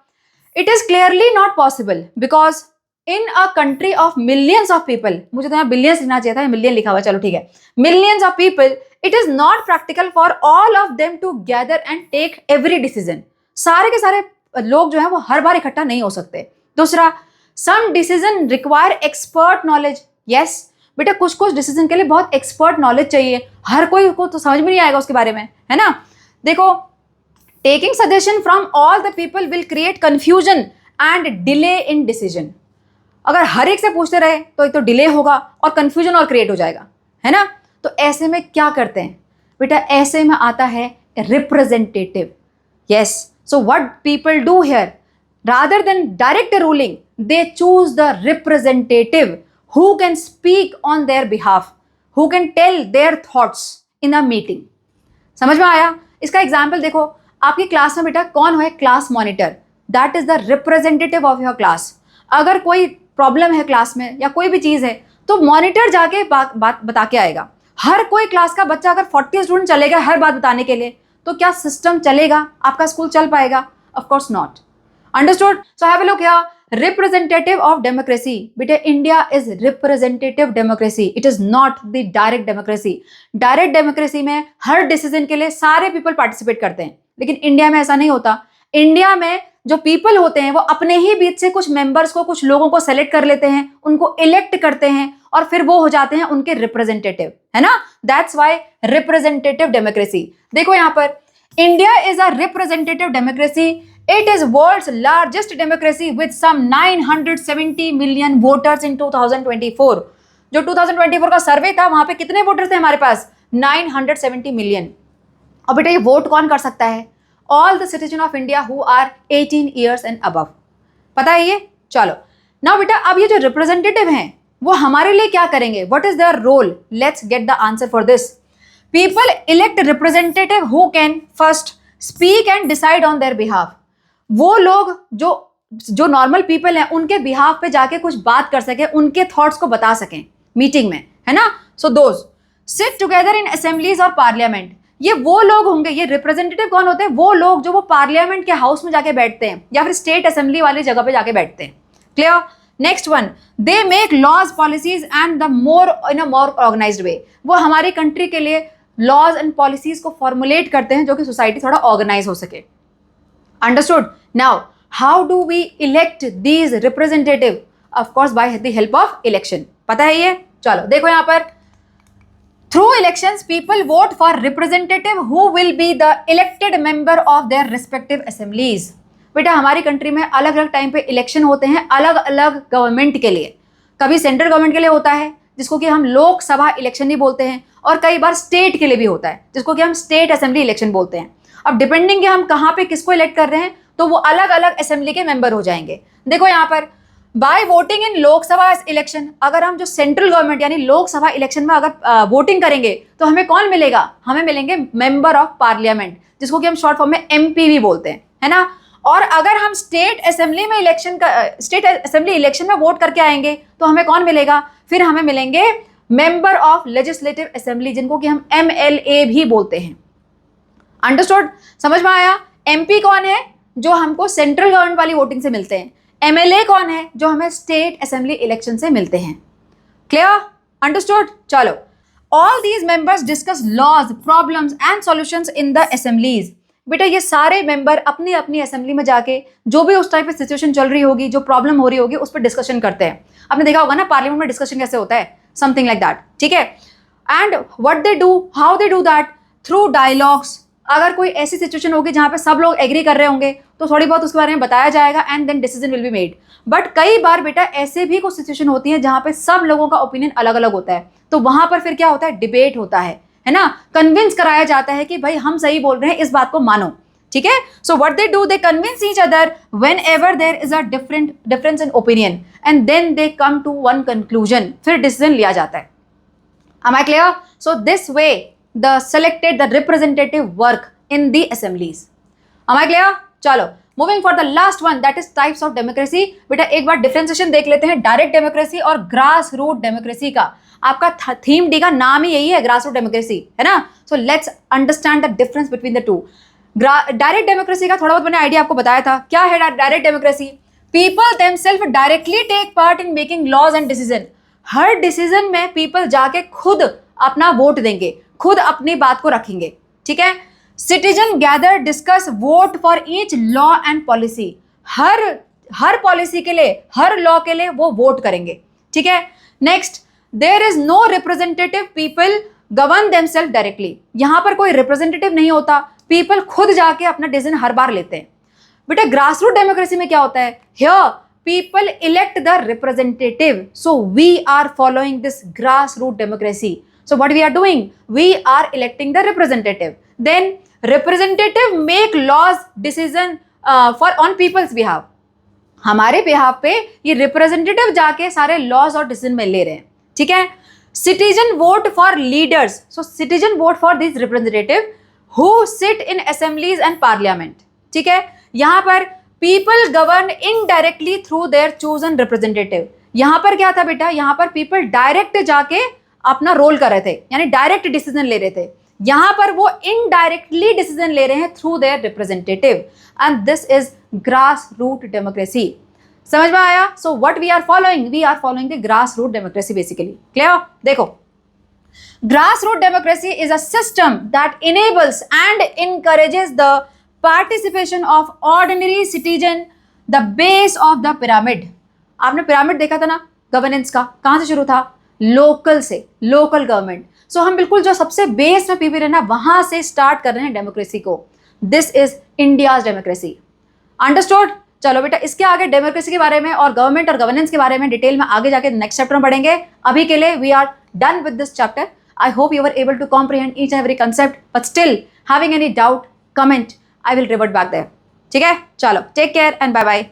It is clearly not possible because in a country of millions of people, मुझे तो यहाँ बिलियंस लिखना चाहिए था, मिलियन लिखा हुआ, चलो ठीक है, millions of people, it is not practical for all of them to gather and take every decision. सारे के सारे लोग जो है वो हर बार इकट्ठा नहीं हो सकते। दूसरा, some decision require expert knowledge. Yes बेटा, कुछ कुछ डिसीजन के लिए बहुत एक्सपर्ट नॉलेज चाहिए, हर कोई को तो समझ में नहीं आएगा उसके बारे में, है ना? देखो, taking suggestion from all the people will create confusion and delay in decision. अगर हर एक से पूछते रहे तो एक तो डिले होगा और कंफ्यूजन और क्रिएट हो जाएगा, है ना? तो ऐसे में क्या करते हैं बेटा? ऐसे में आता है representative. Yes, so what people do here, rather than direct ruling, they choose the representative who can speak on their behalf, who can tell their thoughts in a meeting. समझ में आया? इसका एग्जाम्पल देखो, आपकी क्लास में बेटा कौन है? Class monitor, that is the representative of your class. अगर कोई प्रॉब्लम है क्लास में या कोई भी चीज है तो मॉनिटर जाके बात बता के आएगा। हर कोई क्लास का बच्चा अगर 40 स्टूडेंट चलेगा हर बात बताने के लिए, तो क्या सिस्टम चलेगा? आपका स्कूल चल पाएगा? Of course not. Understood? So have a look here. Representative of democracy, बेटा India is representative democracy, it is not the direct democracy. Direct democracy में हर डिसीजन के लिए सारे पीपल पार्टिसिपेट करते हैं, लेकिन इंडिया में ऐसा नहीं होता। इंडिया में जो पीपल होते हैं वो अपने ही बीच से कुछ मेंबर्स को, कुछ लोगों को सेलेक्ट कर लेते हैं, उनको इलेक्ट करते हैं और फिर वो हो जाते हैं उनके रिप्रेजेंटेटिव, है ना। That's why representative democracy. देखो यहां पर, India is a representative democracy, it is world's largest democracy with some 970 million voters in 2024। जो 2024 का सर्वे था वहां पे कितने वोटर्स थे हमारे पास? 970 मिलियन। और बेटा ये वोट कौन कर सकता है? All the citizen of India who are 18 years and above. पता है ये? चलो नाउ बेटा, अब ये जो रिप्रेजेंटेटिव हैं वो हमारे लिए क्या करेंगे? What is their role? Let's get the answer for this. People elect representative who can first speak and decide on their behalf. वो लोग जो नॉर्मल पीपल हैं उनके बिहाफ पे जाके कुछ बात कर सके, उनके थॉट्स को बता सकें मीटिंग में, है ना। So those sit together in assemblies और पार्लियामेंट। ये वो लोग होंगे, ये रिप्रेजेंटेटिव कौन होते हैं? वो लोग जो वो पार्लियामेंट के हाउस में जाके बैठते हैं या फिर स्टेट असेंबली वाली जगह पे जाके बैठते हैं। Clear? Next one, they make laws policies and the more in a more organised way. वो हमारी कंट्री के लिए लॉज एंड पॉलिसीज को फॉर्मुलेट करते हैं जो कि सोसाइटी थोड़ा ऑर्गेनाइज हो सके। Understood? Now how do we elect these representative? Of course by the help of election. पता है ये? चलो देखो यहां पर, through elections people vote for representative who will be the elected member of their respective assemblies। बेटा हमारी कंट्री में अलग अलग टाइम पे इलेक्शन होते हैं अलग अलग गवर्नमेंट के लिए। कभी सेंट्रल गवर्नमेंट के लिए होता है जिसको कि हम लोकसभा इलेक्शन ही बोलते हैं, और कई बार स्टेट के लिए भी होता है जिसको कि हम स्टेट असेंबली इलेक्शन बोलते हैं। अब डिपेंडिंग कि हम कहाँ पे किसको इलेक्ट कर रहे हैं तो वो अलग अलग असेंबली के मेंबर हो जाएंगे। देखो यहाँ पर, by voting in Lok Sabha election, अगर हम जो सेंट्रल गवर्नमेंट यानी लोकसभा इलेक्शन में अगर वोटिंग करेंगे तो हमें कौन मिलेगा? हमें मिलेंगे मेंबर ऑफ पार्लियामेंट, जिसको कि हम शॉर्ट फॉर्म में एमपी भी बोलते हैं, है ना। और अगर हम स्टेट असेंबली इलेक्शन में वोट करके आएंगे तो हमें कौन मिलेगा? फिर हमें मिलेंगे मेंबर ऑफ लेजिस्लेटिव असेंबली, जिनको कि हम MLA भी बोलते हैं। अंडरस्टूड? समझ में आया? एमपी कौन है? जो हमको सेंट्रल गवर्नमेंट वाली वोटिंग से मिलते हैं। MLA कौन है? जो हमें स्टेट असेंबली इलेक्शन से मिलते हैं। क्लियर? अंडरस्टूड? चलो, all these members discuss laws, problems and solutions in the assemblies. बेटा ये सारे मेंबर अपनी अपनी असेंबली में जाके जो भी उस टाइप की सिचुएशन चल रही होगी, जो प्रॉब्लम हो रही होगी, उस पर डिस्कशन करते हैं। आपने देखा होगा ना पार्लियामेंट में डिस्कशन कैसे होता है, समथिंग लाइक दैट। ठीक है? And what they do, how they do that? Through dialogues. अगर कोई ऐसी सिचुएशन होगी जहां पे सब लोग एग्री कर रहे होंगे तो थोड़ी बहुत उसके बारे में बताया जाएगा and then decision will be made. But कई बार बेटा ऐसे भी कुछ सिचुएशन होती है जहां पे सब लोगों का ओपिनियन अलग अलग होता है, तो वहां पर फिर क्या होता है? डिबेट होता है ना। कन्विंस कराया जाता है कि भाई हम सही बोल रहे हैं, इस बात को मानो। ठीक है? So what they do, they convince each other whenever there is a difference in opinion and then they come to one conclusion, फिर डिसीजन लिया जाता है। Am I clear? So this way the representative work in the assemblies. Am I clear? चलो, moving for the last one, that is types of democracy. बेटा एक बार डिफरेंशिएशन देख लेते हैं डायरेक्ट डेमोक्रेसी और ग्रास रूट डेमोक्रेसी का। आपका थीम डी का नाम ही यही है, ग्रास रूट डेमोक्रेसी, है ना। So let's understand the difference between the two. Direct democracy का थोड़ा बहुत मैंने आइडिया आपको बताया था। क्या है direct democracy? People themselves directly take part in making laws and decision. हर डिसीजन में पीपल जाके खुद अपना वोट देंगे, खुद अपनी बात को रखेंगे। ठीक है? Citizen gather discuss vote for each law and policy. Her policy के लिए, हर लॉ के लिए वो वोट करेंगे। ठीक है? Next, there is no representative, people govern themselves directly. यहां पर कोई रिप्रेजेंटेटिव नहीं होता, पीपल खुद जाके अपना डिसीजन हर बार लेते हैं। बेटा ग्रास रूट डेमोक्रेसी में क्या होता है? Here people elect the representative, so we are following this grassroots democracy. So what we are doing, we are electing the representative, then representative make laws decision for on people's behalf. हमारे behalf पे ये representative जाके सारे laws और decision में ले रहे हैं। ठीक है? citizen vote for leaders, so citizen vote for these representative who sit in assemblies and parliament. ठीक है? यहाँ पर people govern indirectly through their chosen representative. यहां पर क्या था बेटा? यहां पर पीपल डायरेक्ट जाके अपना रोल कर रहे थे, यानी डायरेक्ट डिसीजन ले रहे थे। यहां पर वो इनडायरेक्टली डिसीजन ले रहे हैं through their representative, and this is grass root democracy. समझ में आया? So what we are following the grass root democracy basically. Clear? देखो, grass root democracy is a system that enables and encourages the participation of ordinary citizen, the base of the pyramid. आपने पिरामिड देखा था ना गवर्नेंस का, कहां से शुरू था? लोकल से, लोकल गवर्नमेंट। सो हम बिल्कुल जो सबसे बेस में पीपी रहे ना, वहां से स्टार्ट कर रहे हैं डेमोक्रेसी को। This is India's democracy. Understood? चलो बेटा, इसके आगे डेमोक्रेसी के बारे में और गवर्नमेंट और गवर्नेंस के बारे में डिटेल में आगे जाके नेक्स्ट चैप्टर में पढ़ेंगे। अभी के लिए we are done with this chapter. I hope you were able to comprehend each and every concept, but still having any doubt, comment, I will revert back there. ठीक है? चलो, take care and bye bye.